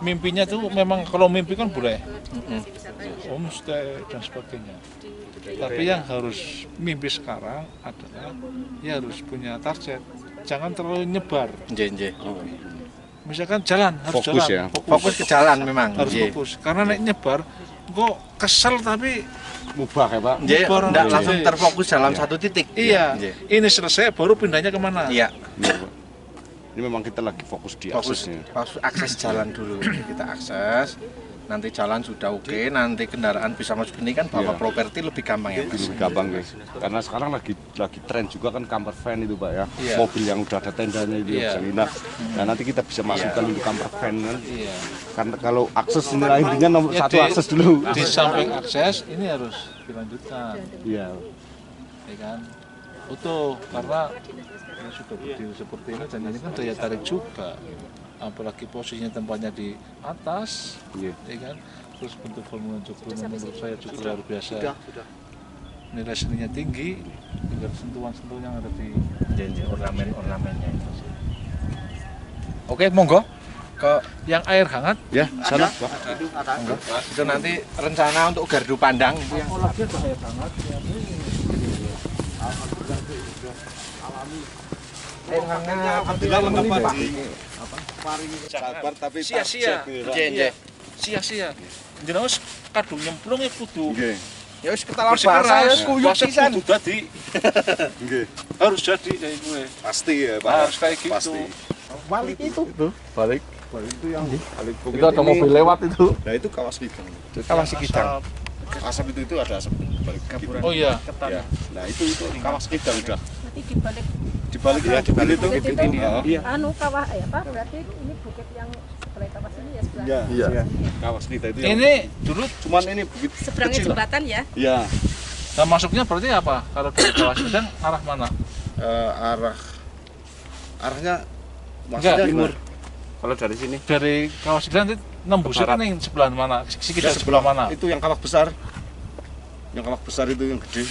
mimpinya tuh memang kalau mimpi kan boleh homestay dan sebagainya. Tapi yang harus mimpi sekarang adalah ya harus punya target. Jangan terlalu nyebar. Misalkan jalan harus Fokus jalan. ya. Fokus ke jalan memang. Harus fokus. Karena naik nyebar kok kesel tapi Mubah ya Pak. Enggak langsung terfokus dalam satu titik. iya. Ini selesai baru pindahnya kemana? Iya. Iya, Pak. Ini memang kita lagi fokus di aksesnya. Fokus akses jalan dulu. Kita akses. Nanti jalan sudah oke, nanti kendaraan bisa masuk ini kan bawa properti lebih gampang ya Mas. Lebih gampang guys. Karena sekarang lagi tren juga kan camper van itu Pak ya. Iya. Mobil yang udah ada tendanya itu Iya. bisa nginap. Nah nanti kita bisa masukkan untuk camper van kan. Iya. Karena kalau akses ini intinya nomor Ya, satu akses dulu. Di samping akses ini harus dilanjutkan, Iya. ya kan? Utuh karena ini sudah berdiri seperti ini dan ini kan daya tarik juga. Apalagi posisinya tempatnya di atas, Iya. ya kan? Terus bentuk bangunan joglo menurut saya juga luar biasa. Nilai seninya tinggi, tinggal sentuhan-sentuhan yang ada di Ornamen-ornamennya itu. Oke, monggo ke yang air hangat. Ya, sana. Pak. itu nanti rencana untuk gardu pandang itu yang air hangat Alhamdulillah lengkap Pak. Sabar tapi sia-sia. Iya. Sia-sia. Jenenge wis kadung nyemplung ya kudu. Nggih. ya wis ketahuan bahasa ya kuyuk pisan kudu dadi. Nggih. Harus jadi kayak gue. Pasti ya Pak. Harus kayak gitu. Pasti. balik itu Balik itu yang balik bukit Itu ada ini. mobil lewat itu. Nah itu kawas Widang. kawas Sikidang Asap itu ada asap balik bukit. Oh iya. Ya. Nah itu kawas Widang udah. Nanti dibalik Dibalik ya, dibalik itu. bukit itu. Iya. Anu kawah ya Pak, berarti ini bukit yang sebelah kawah sini ya Iya. Kawas kita itu yang Ini dulu cuman ini begitu Seberangnya kecil lah. jembatan ya. Iya. nah masuknya berarti apa? Kalau dari Kawah Sidang arah mana? Arahnya Enggak, maksudnya timur. gimana? Kalau dari sini Dari Kawah Sidang itu nembusnya Barat. nih sebelah mana? Sekitar ya, sebelah mana? itu yang kawah besar. Yang kawah besar itu yang gede.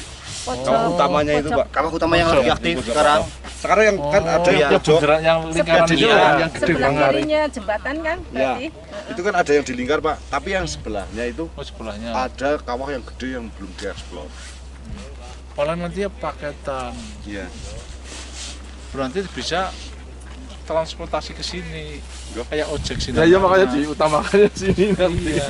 Pojok. Kawah utamanya itu, Pak. Kawah utama yang lagi aktif Pojok sekarang. kawah. Sekarang yang kan ada yang yang pojok. bundaran yang lingkaran Sebelah itu kiri. yang gede Sebelah banget. kirinya jembatan kan Ya. berarti. Itu kan ada yang di lingkar, Pak. Tapi yang sebelahnya itu Oh sebelahnya. ada kawah yang gede yang belum dieksplor. Kalau nanti ya paketan, Iya. berarti bisa transportasi ke sini. Kayak ojek sini. Ya iya makanya diutamakannya sini nanti. Iya.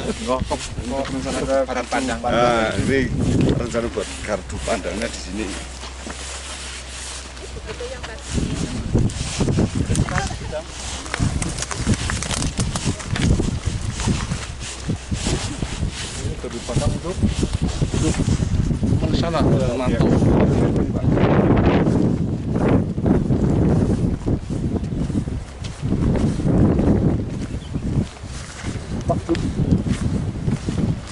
Barat Pandang. Nah, ini rencana buat gardu pandangnya di sini. Dari Padang untuk ke sana memantau.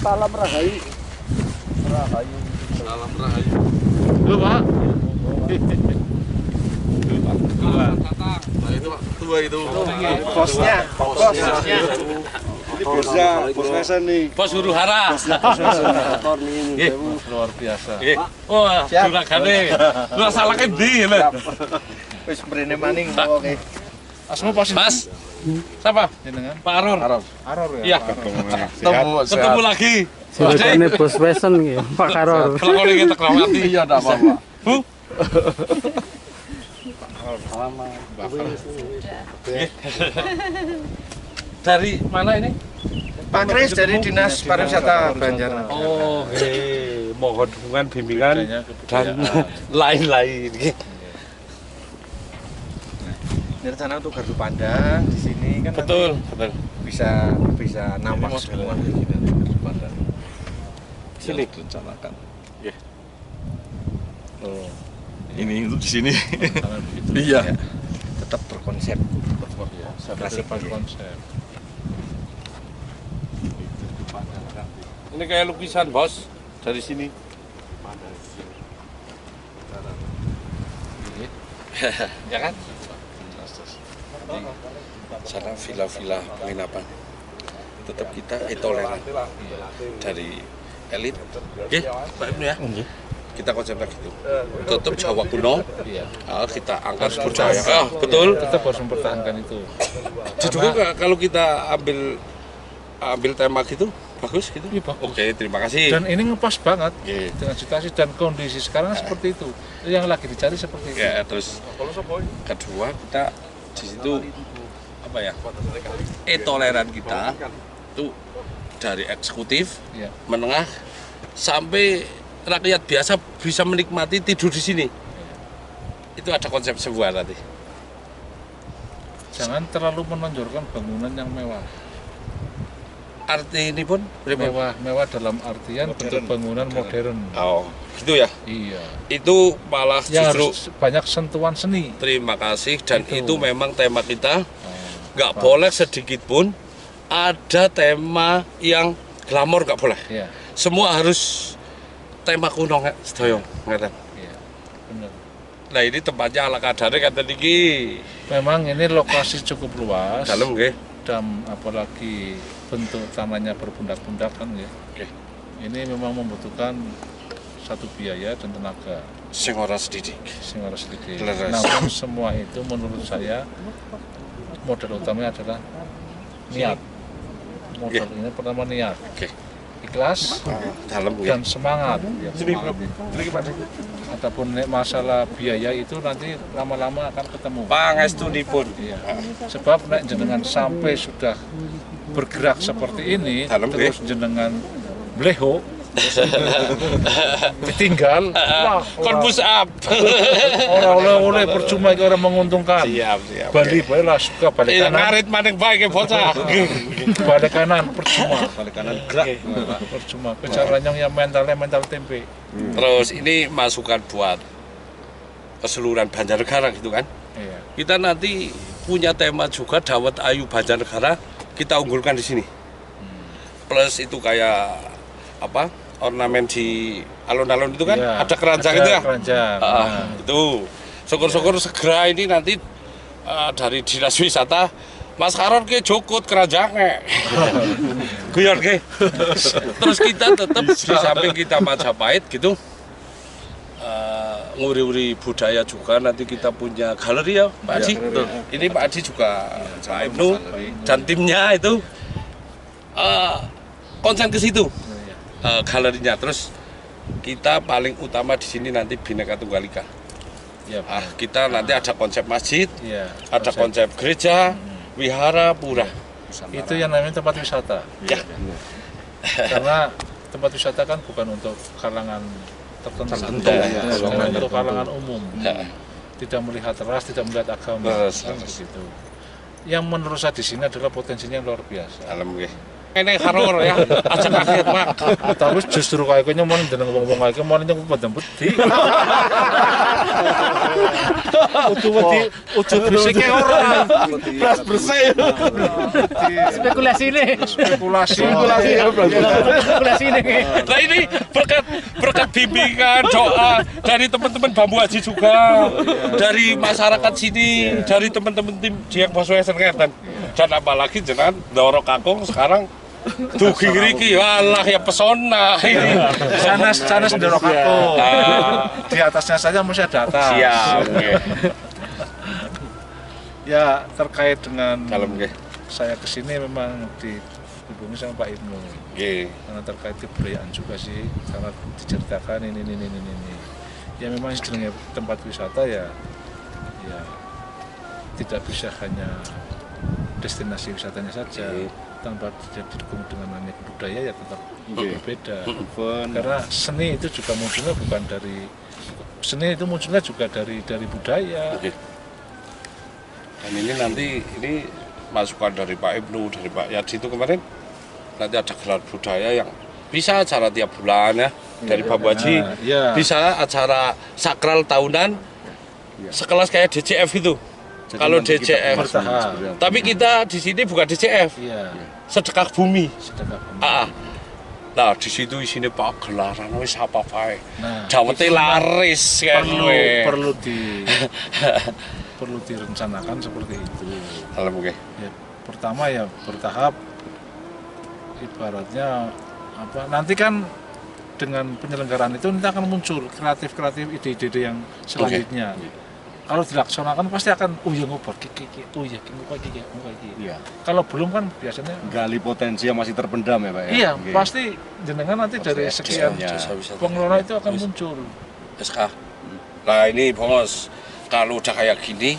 Salam Rahayu. Salam rahayu. Loh Pak, Nah itu Pak, tua itu. Bosnya, bosnya. Ini bosnya, bos Wesen nih. Bos huru hara. luar biasa. Oh, juragane. Lu salahke ndi lho. Wis mrene maning oke. Asma pasti. Mas. Siapa? Jenengan Pak Aror. Aror ya. Iya. Ketemu lagi. Ini bos Wesen gitu, Pak Karor. Kalau kita kerawati. Iya enggak apa-apa. Bu. Dari mana ini? Pak Kris dari Dinas Pariwisata Banjar. Oh, mohon dukungan bimbingan Budayanya, dan kebudayaan. lain-lain. Ini rencana untuk gardu pandang di sini kan Betul, nanti betul. bisa nampak semua. Sini rencanakan. Iya. Oh. Ini untuk di sini. Karena begitu. Iya. Tetap berkonsep. Klasik konsep. Ini kayak lukisan, Bos. Dari sini. Ya kan? Sana villa-villa penginapan. Tetap kita toleran dari elit. Oke, Pak Ibnu ya. Kita konsepnya gitu. Tetap Jawa kuno. Iya. Kita angkat budaya. Betul. Tetap harus mempertahankan itu. Juga kalau kita ambil tema gitu, bagus gitu. Iya, bagus. Oke, terima kasih. Dan ini ngepas banget Iya. dengan situasi dan kondisi sekarang seperti itu. Yang lagi dicari seperti itu. Ya, terus kedua kita di situ apa ya? Toleran kita itu dari eksekutif, Iya. menengah sampai rakyat biasa bisa menikmati tidur di sini. Itu ada konsep sebuah nanti. Jangan terlalu menonjolkan bangunan yang mewah. Arti ini pun Mewah dalam artian bentuk bangunan modern. oh, gitu ya. Iya. Itu malah Yang justru harus banyak sentuhan seni. terima kasih dan Itu. itu memang tema kita. Nggak boleh sedikit pun ada tema yang glamor, nggak boleh. Iya. Semua harus tema kuno nggak sedoyong ngeten. Iya. Benar. Nah ini tempatnya ala kadare kata niki. Memang ini lokasi cukup luas. Dalam nggih. Dan apalagi bentuk tanahnya berpundak-pundak kan ya. Oke. Ini memang membutuhkan satu biaya dan tenaga Sing ora sedikit. sing harus sedikit. Leres. Namun semua itu menurut saya modal utamanya adalah niat. Modal ini pertama niat. Oke. Ikhlas Dalam dan nggih. semangat. Adapun masalah biaya itu nanti lama-lama akan ketemu. Pangestunipun. Iya. Sebab nek jenengan sampai sudah bergerak seperti ini, Dalam, terus jenengan bleho, ditinggal, wah, Kon push up. orang oleh percuma iki orang menguntungkan. Siap. Bali bae lah suka balik Iya, kanan, ngarit maning bae ke bocah. balik kanan percuma, Balik kanan gerak. percuma. Caranya yang mental tempe. Terus ini masukan buat keseluruhan Banjarnegara gitu kan. Iya. Kita nanti punya tema juga Dawet Ayu Banjarnegara kita unggulkan di sini. Plus itu kayak apa? Ornamen di alun-alun itu kan ada keranjang itu ya. Itu syukur-syukur segera ini nanti dari dinas wisata Mas Karor ke jokot keranjangnya. Guyon ke. Terus kita tetap di samping kita Majapahit gitu. Nguri-uri budaya juga, nanti kita punya galeri ya Pak Haji. Ini Pak Haji juga Pak Ibnu dan timnya itu konsen ke situ galerinya. Terus kita paling utama di sini nanti Bhinneka Tunggal Ika. Kita nanti ada konsep masjid, ada konsep gereja, wihara, pura. Itu yang namanya tempat wisata. Ya. Karena tempat wisata kan bukan untuk kalangan tertentu, untuk kalangan umum. Tidak melihat ras, tidak melihat agama, kan begitu. Yang menurut saya di sini adalah potensinya luar biasa. Alhamdulillah. Ini haror ya, aja kaget mak. Tapi justru kayak kayaknya mau dengan ngomong kayak mau nyambut pada beti. Ucu bersihnya orang, beras bersih. Spekulasi ini. Spekulasi ini. Nah ini berkat bimbingan doa dari teman-teman Bambu Haji juga, dari masyarakat sini, dari teman-teman tim Dieng Baswesan dan apalagi jenengan Ndoro Kakung sekarang dugi riki, walah ya pesona ini. Sana Ndoro Kakung. Di atasnya saja masih ada atas. Siap. Ya terkait dengan Kalem saya kesini memang dihubungi sama Pak Ibnu. Karena terkait kebudayaan juga sih, karena diceritakan ini. Ya memang istilahnya tempat wisata ya tidak bisa hanya destinasi wisatanya saja. Tanpa didukung dengan namanya budaya ya tetap berbeda. Karena seni itu juga munculnya bukan dari seni, itu munculnya juga dari budaya. Dan ini nanti ini masukan dari Pak Ibnu, dari Pak Yadi itu kemarin nanti ada gelar budaya yang bisa acara tiap bulan ya dari Bambu Haji, bisa acara sakral tahunan sekelas kayak DCF itu. Kalau DCF, tapi kita di sini bukan DCF, sedekah bumi. Nah di situ isinya Pak gelaran wis apa wae. Dawete laris kan perlu direncanakan seperti itu. Alhamdulillah. Ya, pertama ya bertahap, ibaratnya apa? Nanti kan dengan penyelenggaraan itu nanti akan muncul kreatif ide-ide yang selanjutnya. Kalau dilaksanakan pasti akan ngubah Kalau belum kan biasanya gali potensi yang masih terpendam ya Pak ya. Iya, pasti jenengan nanti dari sekian pengelola itu akan muncul. SK. Nah ini bos, kalau udah kayak gini,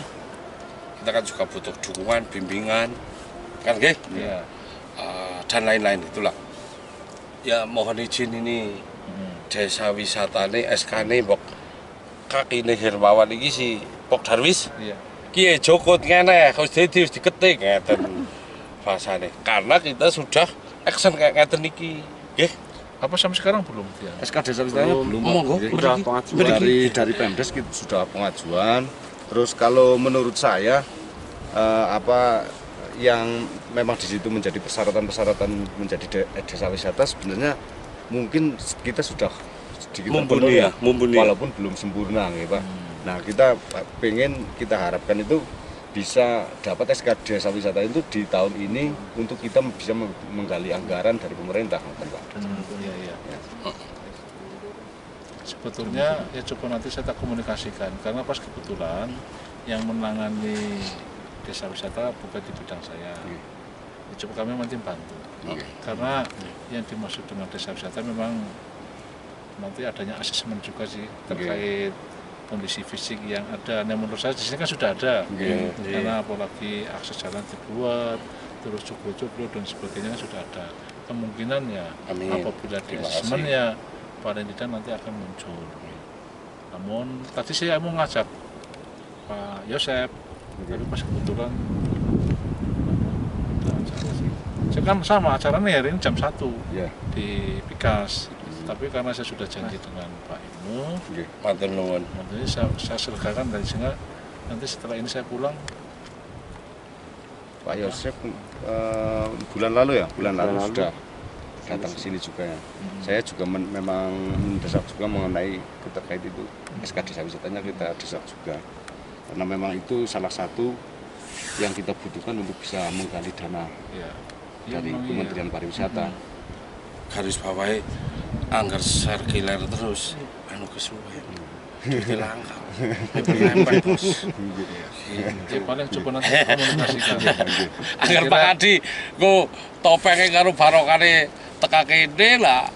kita kan juga butuh dukungan, bimbingan, kan dan lain-lain itulah. Ya mohon izin ini desa wisata ini SK ini bok kaki ini Hermawan ini si Pok Darwis, Kiai Jokot ngene, harus diketik ngeten bahasane. Karena kita sudah action kayak ngeten niki, Apa sampai sekarang belum? SK Desa Wisatanya belum. Sudah pengajuan dari Pemdes kita sudah pengajuan. Terus kalau menurut saya apa yang memang di situ menjadi persyaratan menjadi desa wisata sebenarnya mungkin kita sudah sedikit mumpuni, walaupun belum sempurna ya Pak. Nah kita harapkan itu bisa dapat SK Desa Wisata itu di tahun ini untuk kita bisa menggali anggaran dari pemerintah Pak. Sebetulnya ya coba nanti saya komunikasikan karena pas kebetulan yang menangani desa wisata bukan di bidang saya. Ya, coba kami nanti bantu. Karena yang dimaksud dengan desa wisata memang nanti adanya asesmen juga sih terkait kondisi fisik yang ada. Nah menurut saya di sini kan sudah ada, karena apalagi akses jalan dibuat, terus cuklu dan sebagainya sudah ada. Kemungkinan ya apabila di asesmen ya paling tidak nanti akan muncul. Namun tadi saya mau ngajak Pak Yosep, tapi pas kebetulan saya kan sama acaranya hari ini jam 1 di Pikas. Tapi karena saya sudah janji dengan Pak Ibnu, nanti saya selesaikan dari sini. Nanti setelah ini saya pulang, Pak Yosef bulan lalu sudah datang ke sini juga ya. Saya juga memang mendesak juga mengenai terkait itu SK Desa Wisatanya kita desak juga. Karena memang itu salah satu yang kita butuhkan untuk bisa menggali dana dari Kementerian Pariwisata. Garis bawahi anggar sirkuler terus anu kesuwen. Duitnya langka. Nempel bos. Ya paling coba nanti komunikasikan. Anggar Pak Adi ku topengnya karo barokane teka kene lah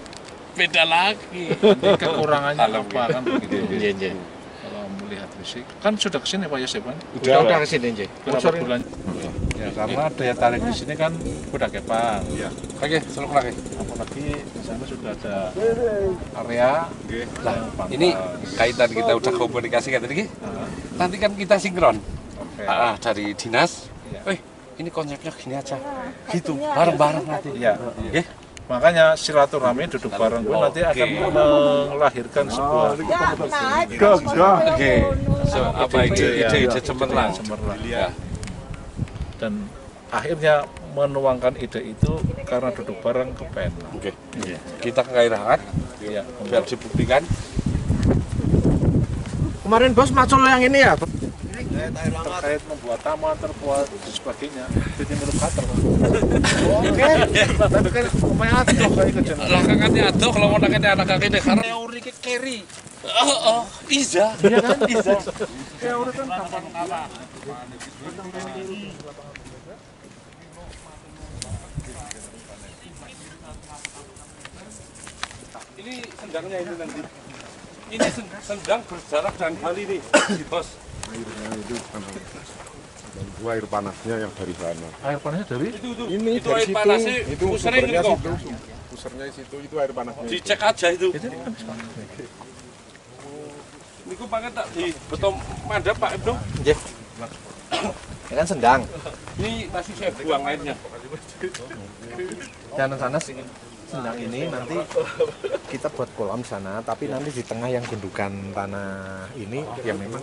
beda lagi. Nanti kekurangannya apa kan begitu. Iya. Kalau melihat fisik kan sudah kesini Pak Yosef kan? Udah kesini aja. Berapa bulan? Ya karena daya tarik di sini kan kuda kepang. Iya. Oke, selalu lagi. Apalagi di sana sudah ada area. Lah, ini kaitan kita udah komunikasi kan tadi. Nanti kan kita sinkron. Dari dinas. Ini konsepnya gini aja. Gitu, bareng-bareng nanti. Iya. Makanya silaturahmi duduk bareng pun nanti akan melahirkan sebuah apa ide cemerlang. Ya. Dan akhirnya menuangkan ide itu karena duduk bareng ke pen. Oke. Kita ke Kairahat. Iya. Biar dibuktikan. Kemarin bos macul yang ini ya? Terkait membuat taman terbuat dan sebagainya. Jadi menurut kater. Oke. Tapi kan lumayan adoh kayak gitu. Lah kakaknya adoh kalau mau nakene anak kakeknya karena teori ke carry. Iza. Iya kan Iza. Teori kan kapan Ini sendangnya ini nanti. Ini sendang berjarak dan kali nih, bos. Airnya itu air panasnya yang dari sana. Air panasnya dari? Ini itu air panasnya itu pusarnya situ. Pusarnya itu air panasnya. Dicek aja itu. Niku pakai tak di beton mandap Pak Ibnu. Nggih. Ya kan sendang. Ini masih saya buang airnya. Jangan sana sendang ini nanti kita buat kolam sana, tapi nanti di tengah yang gundukan tanah ini yang memang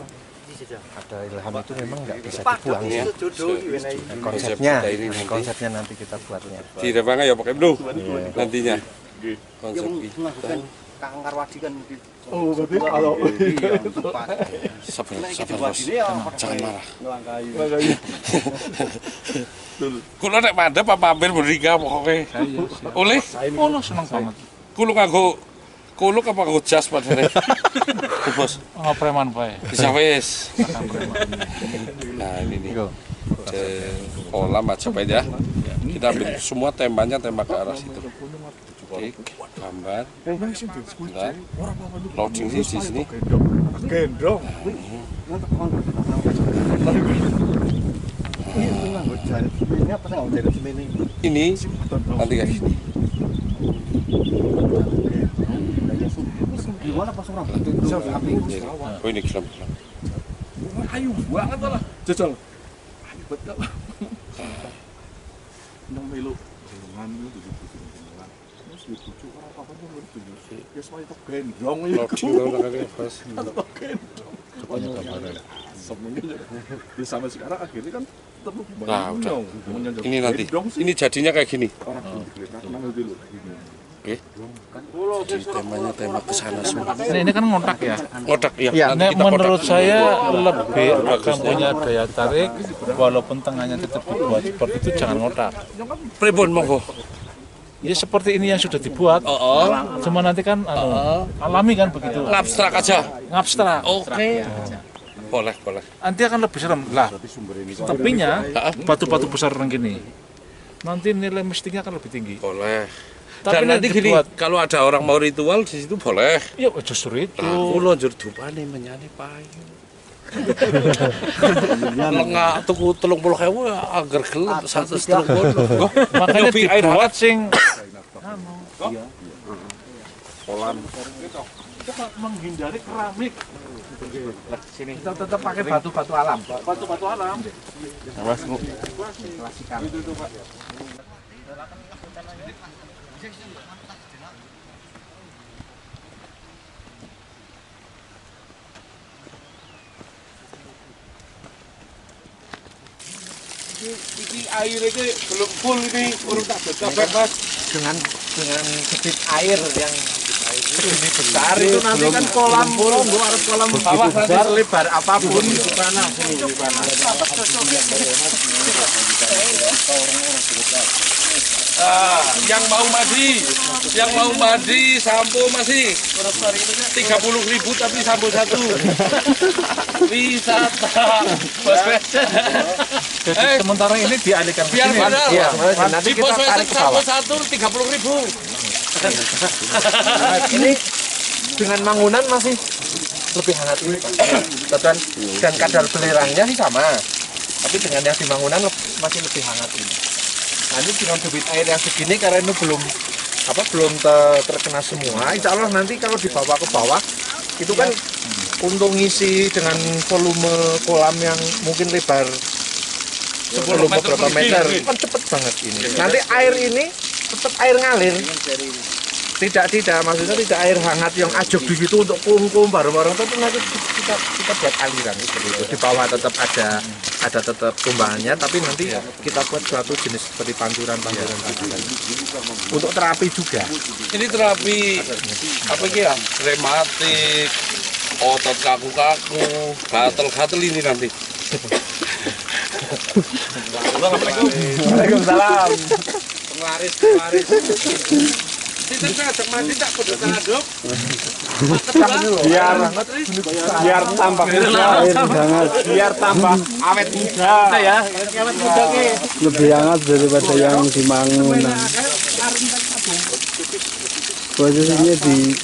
ada ilham itu memang nggak bisa dibuang ya. Konsepnya nanti kita buatnya. Di depannya ya Pak Ibnu nantinya. Konsep melakukan Kang Karwadi kan Oh, berarti kalau sabar bos. Jangan marah. Kulo nek mandhap apa mampir mriki pokoke. Oleh Ono seneng banget. kulo nganggo kuluk apa nganggo jas padane. Bos. Preman bae. Bisa wis. Nah, ini nih. Kolam Majapahit ya. Kita ambil semua temanya tema ke arah situ. Oke, gambar. Nah, loading di sini. gendong. Ini nanti kayak gini. gimana Pak Surang? Oh ini gelam. Ayo banget lah. Jajal. Ayo betul. Nang melu. Dengan itu dibutuhkan. Terus dibutuh orang apa pun bertujuh. Ya semua itu gendong itu. Loading kalau kakek pas. Pokoknya gambaran. Semuanya. Di sampai sekarang akhirnya kan terus Nah, udah. Ini nanti. Ini jadinya kayak gini. Oke. Jadi temanya tema kesana semua. Ini kan ngotak ya. Ngotak ya. Ini menurut saya lebih akan punya daya tarik walaupun tengahnya tetap dibuat seperti itu, jangan ngotak. Pripun monggo. Ya seperti ini yang sudah dibuat. Cuma nanti kan alami kan begitu. Ngabstrak aja. Ngabstrak. Oke. Boleh. Nanti akan lebih serem. Lah, tepinya batu-batu besar yang gini. Nanti nilai mistiknya akan lebih tinggi. Boleh. Tapi Dan nanti gini, kalau ada orang mau ritual di situ boleh. Ya justru itu. Kulo njur dupane menyane payu. Lengak tuku 30.000 agar gelem 130. Makanya dibuat sing Kolam. kita menghindari keramik. Sini kita tetap pakai batu-batu alam. Batu-batu alam. Awas, Bu. Klasikan. Itu Pak. Iki air ini belum full ini, urung tak coba Mas. Dengan debit air yang segini besar itu nanti kan kolam harus kolam bawah nanti selebar apapun di panas ini di panas. Yang mau mandi sampo masih 30.000 tapi sampo 1. Wisata Bos Wesen. Jadi sementara ini dialihkan ke Biar sini. benar. Iya, Di nanti kita Bos Wesen tarik ke sampo bawah. 1 30.000. Ini dengan bangunan masih lebih hangat ini Pak. Dan kadar belerangnya sih sama, tapi dengan yang di bangunan masih lebih hangat ini. Nanti dengan debit air yang segini karena ini belum terkena semua. Insya Allah nanti kalau dibawa ke bawah itu kan untuk ngisi dengan volume kolam yang mungkin lebar 10 beberapa meter kan cepet banget ini. Nanti air ini tetap air ngalir. Tidak maksudnya tidak air hangat yang ajok di situ untuk kum bareng-bareng, tapi nanti kita buat aliran seperti itu. Di bawah tetap ada tetap tumbangannya, tapi nanti kita buat suatu jenis seperti pancuran untuk terapi juga. Ini terapi apa ya? Rematik, otot kaku-kaku, gatel-gatel ini nanti. Waalaikumsalam. Penglaris. Itu saya ajak mandi tak kudu aduk. Biar tambah biar tambah awet muda. Ya, awet muda ki lebih hangat daripada yang di Mangunan. Posisinya di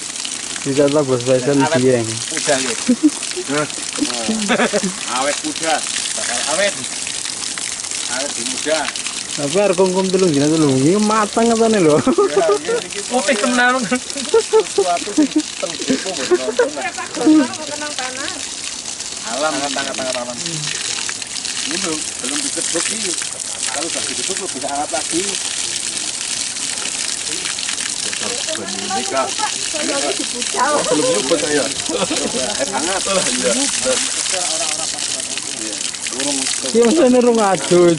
Kota Bos Wesen Dieng. Muda ki. Awet muda, bakal awet. Awet di muda. Apa arep kongkom telung dina telung iki matang katane lho. Putih tenan. Suatu sing terjadi kenang panas. alam tangan-tangan. Ini belum digebuk ini. Kalau sudah digebuk bisa hangat lagi. Ini kak. Belum nyebut saya. Hangat lah ya. Iya maksudnya rung adus.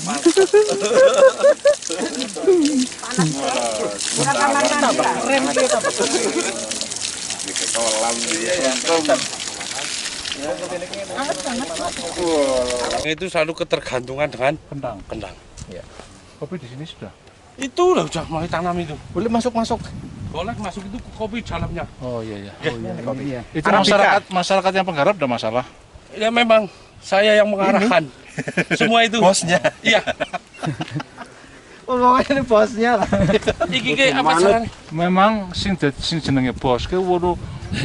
Itu selalu ketergantungan dengan kendang. Ya. Kopi di sini sudah. Itu udah mulai tanam itu. Boleh masuk. Boleh masuk itu kopi dalamnya. Oh iya. Iya. Itu masyarakat yang penggarap ada masalah. Ya memang saya yang mengarahkan semua itu. Bosnya. Iya. Ngomongnya ini bosnya lah. Iki apa caranya? Memang sing jenenge bos ke wono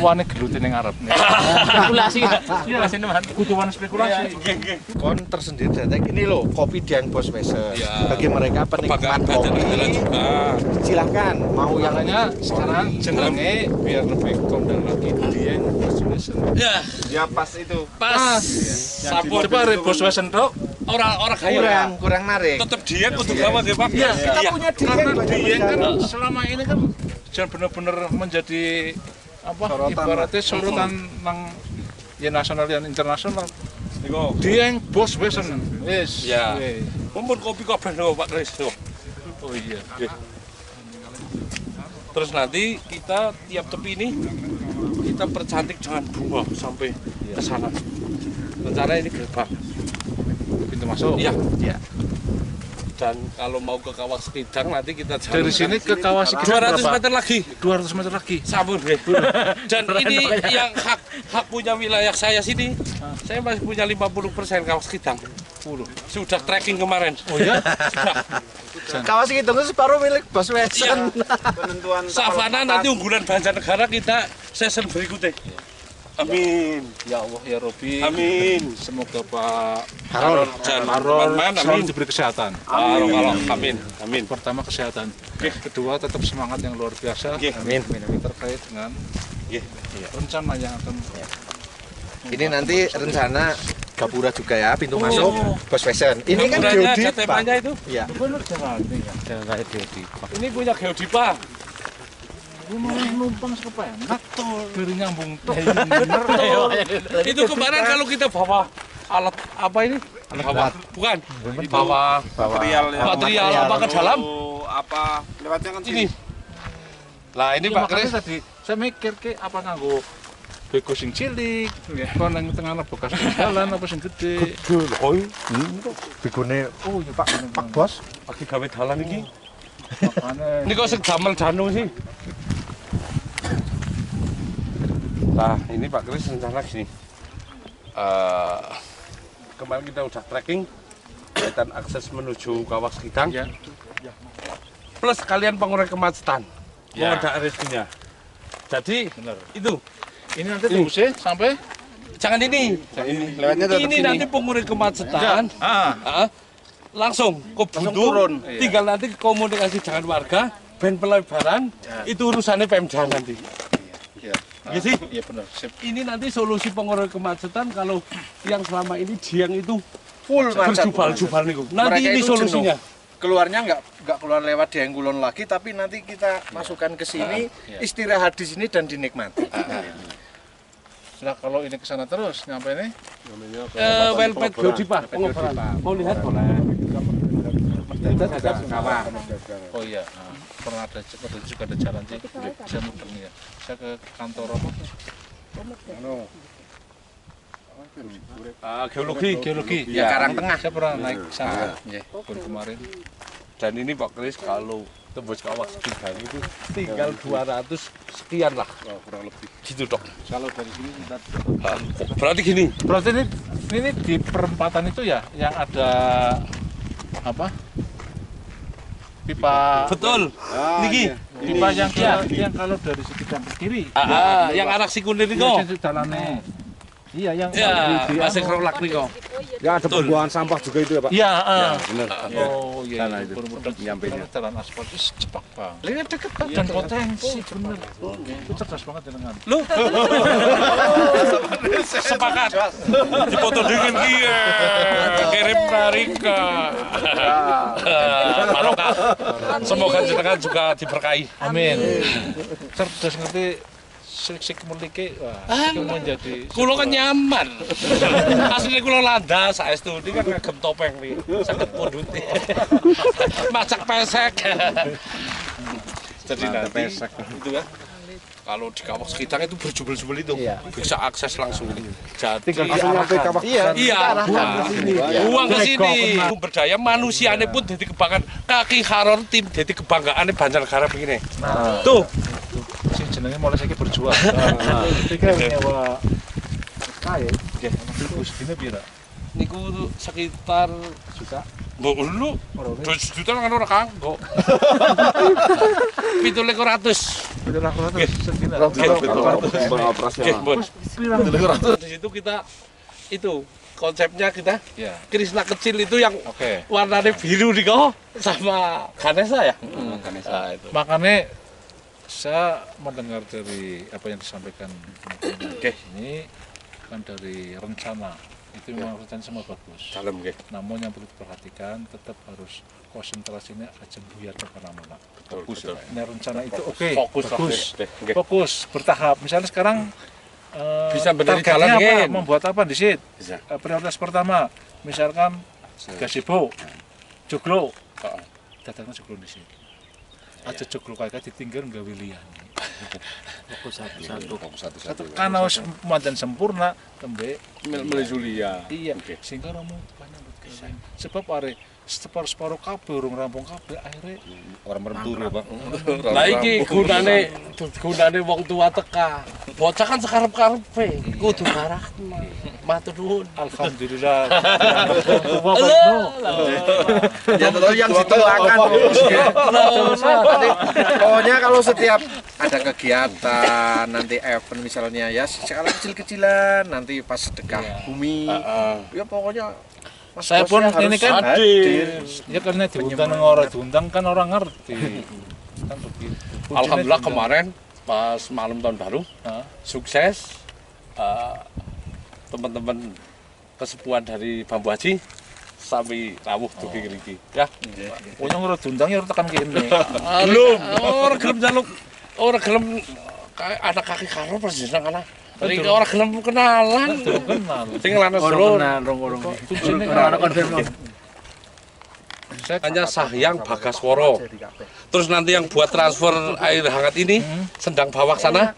wane gelutin ning arep. Spekulasi. Spekulasi teman. Kutuan spekulasi. Kon tersendiri detek ini loh kopi Dian Bos Wesen. Ya. Bagi mereka penikmat kopi silahkan mau yang Makanya sekarang jenenge biar lebih kondang lagi Dian Bos Wesen. Ya pas itu. pas. Sampun coba Bos Wesen tok. Orang kaya. Kurang narik. Tetap Dian untuk apa nggih Pak? Iya, Kita punya karena Dian. Dian kan selama ini kan jangan benar-benar menjadi apa ibaratnya sorotan nang ya nasional dan internasional. Dian Bos Wesen. Wis. Ya. Mumpun kopi kabeh lho Pak Kris. Oh iya. Terus nanti kita tiap tepi ini kita percantik dengan bunga sampai ke sana. Rencana ini gerbang. Pintu masuk. Iya. Iya. Dan kalau mau ke Kawah Sekidang nanti kita jalan Dari sini ke Kawah Sekidang 200 meter lagi. 200 meter lagi. Sampun deh. Dan ini yang hak punya wilayah saya sini. Saya masih punya 50% Kawah Sekidang. Sudah trekking kemarin. Oh ya? Kawas itu separuh milik Bos Wesen. Savana nanti unggulan Banjarnegara kita season berikutnya. Amin. Ya Allah ya Robi. Amin. Semoga Pak Harol dan teman-teman selalu amin. diberi kesehatan. Amin. Amin. Pertama kesehatan. Kedua tetap semangat yang luar biasa. Amin. Terkait dengan rencana yang akan. Ini nanti rencana gapura juga ya, pintu masuk Bos Wesen. Ini kan Gapuranya ada geodipa. temanya itu. Iya. Benar jangan ini ya. Jangan geodipa. Ini punya geodipa. Ini malah numpang sepenak. Dari nyambung tok. Itu kemarin kalau kita bawa alat apa ini Bawah. Bukan. Di bawah material apa ke dalam? Apa lewatnya kan Ini. Lah ini Pak Kris tadi saya mikir ke apa nganggo bego sing cilik, kok nang tengah bekas jalan apa sing gede. Begone oh ya Pak Bos. Lagi gawe dalan iki. Makane Ini kok sing damel danu sih. Nah, ini Pak Kris rencana gini. Kemarin kita udah tracking kaitan akses menuju Kawah Sekidang. Ya. Plus kalian pengurai kemacetan. Mau ada RSD-nya. Jadi, itu. ini nanti tembusnya sampai Jangan ini. Ini nanti pengurai kemacetan. Langsung ke Buntu. Tinggal nanti komunikasi dengan warga, ben pelebaran, itu urusannya Pemda nanti. Iya sih? Iya benar. Ini nanti solusi pengurai kemacetan kalau yang selama ini Jiang itu Full macet. berjubal-jubal nih. Nanti Mereka ini itu solusinya. Keluarnya nggak keluar lewat Dieng Kulon lagi, tapi nanti kita masukkan ke sini, istirahat di sini dan dinikmati. Nah kalau ini ke sana terus nyampe ini Welpet Geodipa pengobaran. Mau lihat boleh. oh iya pernah ada juga ada jalan sih saya muter nih ya saya ke kantor apa geologi Ya, Karangtengah. saya pernah naik sana baru kemarin. Dan ini Pak Kris kalau tembus Kawah Sekidang itu tinggal 200 sekian lah. kurang lebih. Gitu dok. Kalau dari sini kita Berarti gini. berarti ini di perempatan itu ya yang ada apa pipa Betul. Niki. pipa yang kalau dari Sekidang ke kiri Yang arah Sikunir niku. jalannya iya yang Ya, masih krolak niku. Ya ada pembuangan sampah juga itu ya Pak. iya Benar. oh iya Sana itu. Nyampenya. jalan aspal itu cepat banget ini deket banget dan potensi bener itu cerdas banget dengan Lu. Sepakat. Dipoto dengan dia. Kirim Narika. Barokah. Semoga jenengan juga diberkahi. amin cerdas ngerti sik memiliki wah itu menjadi Kulo kan nyaman. Asli kulo landas saestu ini kan ngagem topeng nih. Saged pundute. Macak pesek. Jadi nanti itu kan kalau di Kawah Sekidang itu berjubel-jubel itu bisa akses langsung. Jadi Langsung nyampe Kawah iya, buang ke sini. Berdaya manusiane pun jadi kebanggaan. Kaki Haron tim jadi kebanggaane Banjarnegara begini. Tuh. sing jenenge mulai saiki berjuang tiga nyewa kae nggih niku sedine pira Niku sekitar juta. Mbok lu 2 juta kan ora kanggo. 700. sedina Di situ kita itu konsepnya kita ya Krishna kecil itu yang warnanya biru nih kok sama Ganesha ya. Nah, itu. makanya saya mendengar dari apa yang disampaikan ini kan dari rencana itu memang rencana semua bagus. Dalam Namun yang perlu diperhatikan tetap harus konsentrasinya aja buyar ke mana-mana. Fokus. Nah, rencana itu fokus bertahap. Misalnya sekarang bisa benerin targetnya jalan apa? Membuat apa di situ? Prioritas pertama, misalkan gazebo, joglo, datangnya joglo di situ. Aja joglo kakak ditinggal nggak wilian. Fokus satu. Karena harus mandan sempurna, tembe Julia. iya. Sehingga romo banyak sebab are separuh kabeh urung rampung kabeh akhirnya Orang merenturu Pak. Lah iki gunane wong tua teka. Bocah kan sekarep-karepe kudu barakna. Matur nuwun. alhamdulillah. Ya tentu yang dituakan. Pokoknya kalau setiap ada kegiatan nanti event misalnya ya skala kecil-kecilan nanti pas sedekah bumi ya pokoknya Saya pun ini kan hadir. Ya karena diundang kan orang ngerti. Kan begitu. Alhamdulillah kemarin pas malam tahun baru sukses teman-teman kesepuan dari Bambu Haji sami rawuh dugi ngriki ya. Pokoknya ora diundang ya ora tekan kene. Belum. Ora gelem jaluk. Ora gelem anak kaki karo presiden ana. Iki ora gelem kenalan. Sing lanang selo. Ora konfirmasi. Hanya Sahyang Bagaswara. Terus nanti yang buat transfer air hangat ini Sendang Bawah sana,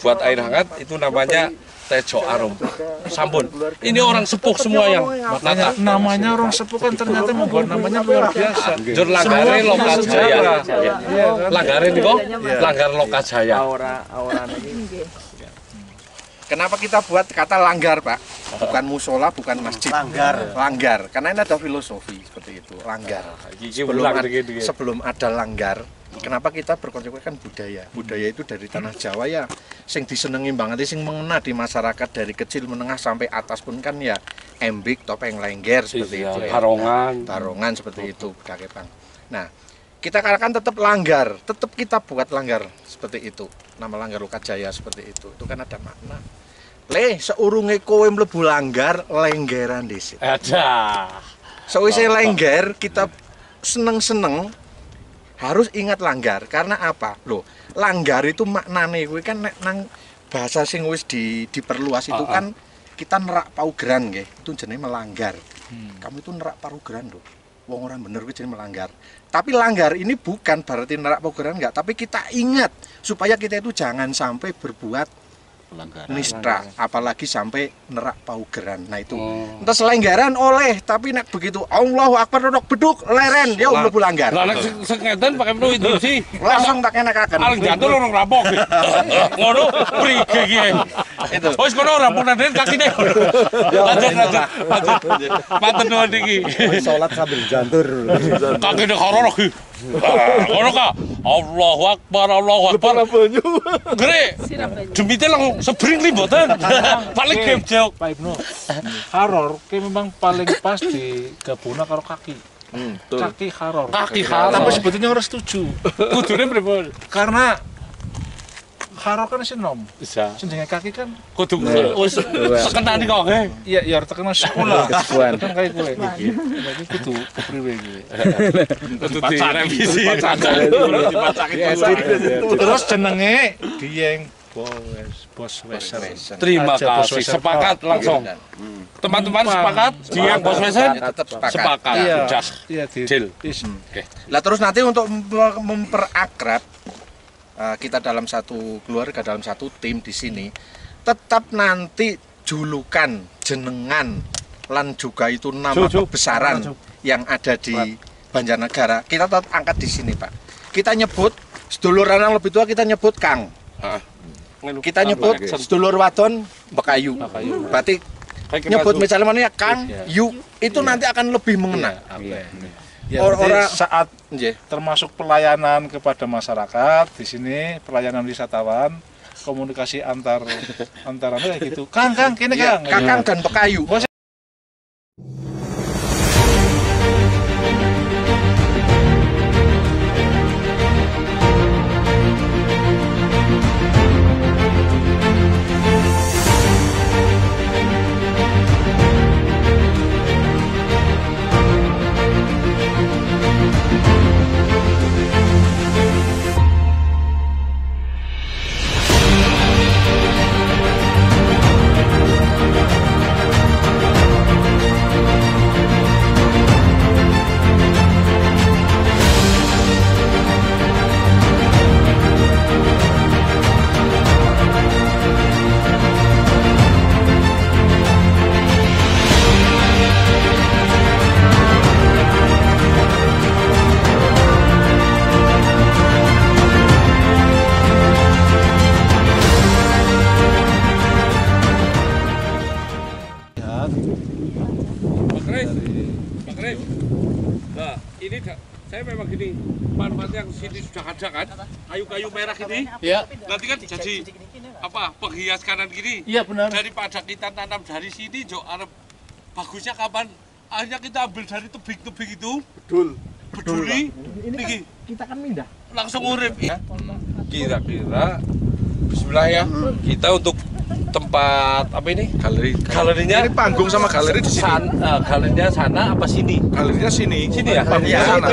buat air hangat itu namanya Tejo Arum. Sampun. Ini orang sepuh semua yang makanya namanya orang sepuh kan ternyata membuat namanya luar biasa. Jur Langgare Lokajaya. Langgare niku Langgar Lokajaya. Kenapa kita buat kata langgar, Pak? Bukan musola, bukan masjid. Langgar. Karena ini ada filosofi seperti itu. Langgar. Sebelum ada langgar, kenapa kita berkonsekuensi kan budaya. Budaya itu dari tanah Jawa ya, sing disenengi banget, sing mengena di masyarakat dari kecil menengah sampai atas pun kan ya embik, topeng lengger seperti itu. Barongan seperti itu, Kakepang. Nah, kita katakan tetap langgar, tetap kita buat langgar seperti itu. Nama Langgar Lokajaya seperti itu kan ada makna. Seurunge kowe mlebu langgar, lenggeran dhisik. Ada. Sewise lengger kita seneng-seneng harus ingat langgar. Karena apa? Loh, langgar itu maknane kowe kan nek nang bahasa sing wis diperluas itu kan kita nerak paugeran nggih. Itu jenenge melanggar. Kamu itu nerak paugeran lho. Wong orang bener kuwi jenenge melanggar. Tapi langgar ini bukan berarti nerak paugeran enggak, tapi kita ingat supaya kita itu jangan sampai berbuat nistra, apalagi sampai nerak paugeran. Nah itu entah selenggaran oleh, tapi nek begitu Allahu Akbar rodok beduk leren ya mlebu langgar. Lah nek sengeten pakai menu itu sih langsung tak enakaken. Paling jantul orang rampok. Ngono prige iki. Itu. Wis kono rampok den kakine. Lanjut. Matur nuwun iki. Salat sambil jantur. Kakine karo iki. Ngono ka? Allahu Akbar, Allahu Akbar. Gere. Jembite lang sebring mboten. Paling gebjok. Pak Ibnu. Haror ki memang paling pas digabungna karo kaki. Kaki haror. Kaki haror. Tapi sebetulnya ora setuju. Kudune pripun? Karena haror kan isin nom. Bisa. Jenenge kaki kan kudu wis tekenani kok nggih. Iya, ya tekan sekolah. Kan kaya kowe. Jadi kudu priwe iki. Kudu direvisi. Terus jenenge Dieng Bos Weser. Terima kasih. Sepakat langsung. Teman-teman sepakat? Dieng Bos Weser? Sepakat. Iya, Cil. Lah terus nanti untuk memperakrab kita dalam satu keluarga, dalam satu tim di sini, tetap nanti julukan, jenengan, lan juga itu nama kebesaran yang ada di Banjarnegara, kita tetap angkat di sini, Pak. Kita nyebut sedulur lanang lebih tua, kita nyebut Kang. Kita nyebut sedulur wadon Bekayu. Berarti nyebut misalnya mana ya Kang, Yu, itu nanti akan lebih mengena. Ya, saat termasuk pelayanan kepada masyarakat di sini, pelayanan wisatawan, komunikasi antara kayak gitu. Kang, kini Kang. Kakang dan Bekayu. Nah, ini saya memang gini, manfaatnya yang sini sudah ada kan, kayu-kayu merah ini, nanti kan jadi apa, penghias kanan gini. Iya benar. Daripada kita tanam dari sini, Jo, bagusnya kapan? Akhirnya kita ambil dari tebing-tebing itu, beduli, ini kita kan mindah. Langsung urip. Kira-kira, bismillah ya, kita untuk tempat apa ini? Galerinya. Ini panggung sama galeri di sini. Galerinya sana apa sini? Galerinya sini. Sini ya? Panggungnya sana.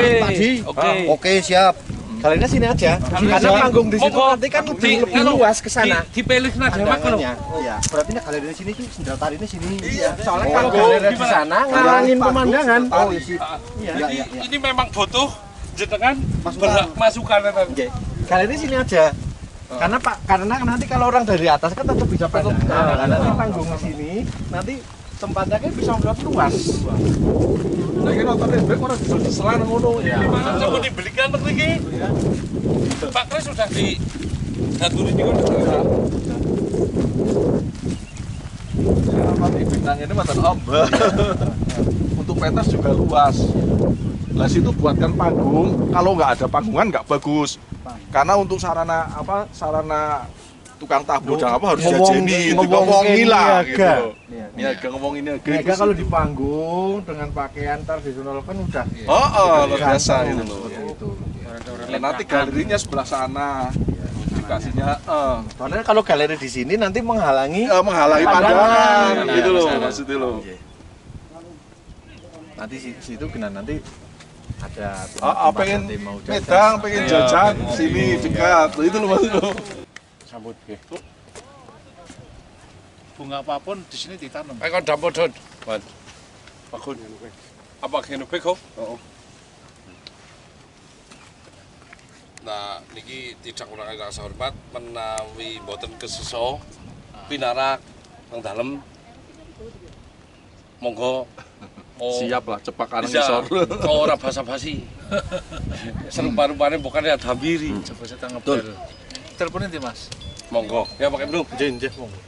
Oke, siap. galerinya sini aja. Karena panggung di situ nanti kan lebih luas ke sana. Dipilih nada mak lho. Iya, berarti ini galeri di sini tuh sendal tarinya sini. Iya, soalnya kalau galeri di sana ngalangin pemandangan. Oh iya sih. Iya. Ini memang butuh jenengan masukan. Galeri sini aja. Karena nanti kalau orang dari atas kan tetap bisa pandang. Nah, nanti panggung di sini, nanti tempatnya kan bisa melihat luas. Nah, ini nonton Netflix orang bisa diselan ngono. Gimana coba dibelikan lagi? Pak Kris sudah didaturi di kono. Mati bintang ini matan ombak. Untuk pentas juga luas. Lah situ buatkan panggung. Kalau nggak ada panggungan nggak bagus. Karena untuk sarana tukang tabuh dan apa harus diajeni, ngomongin lah gitu. Niaga ngomongin niaga kalau di panggung dengan pakaian tradisional kan udah. Luar biasa gitu loh. Nanti galerinya sebelah sana. Dikasihnya soalnya kalau galeri di sini nanti menghalangi pandangan gitu loh maksudnya loh. Nanti situ kena nanti ada pengen medang, pengen jajan sini dekat. Itu loh maksud lo. Sambut bunga apapun di sini ditanam. Ayo dapur don. Bagus. Apa kene beko? Nah, niki tidak kurang rasa hormat menawi mboten kesuso pinarak nang dalem. Monggo siap lah cepak kanan ngisor. Ora basa-basi. Serupa-rupane bukan ada hampiri. Coba saya tanggap. Teleponin Mas. Monggo. Ya pakai belum? Nggih, monggo.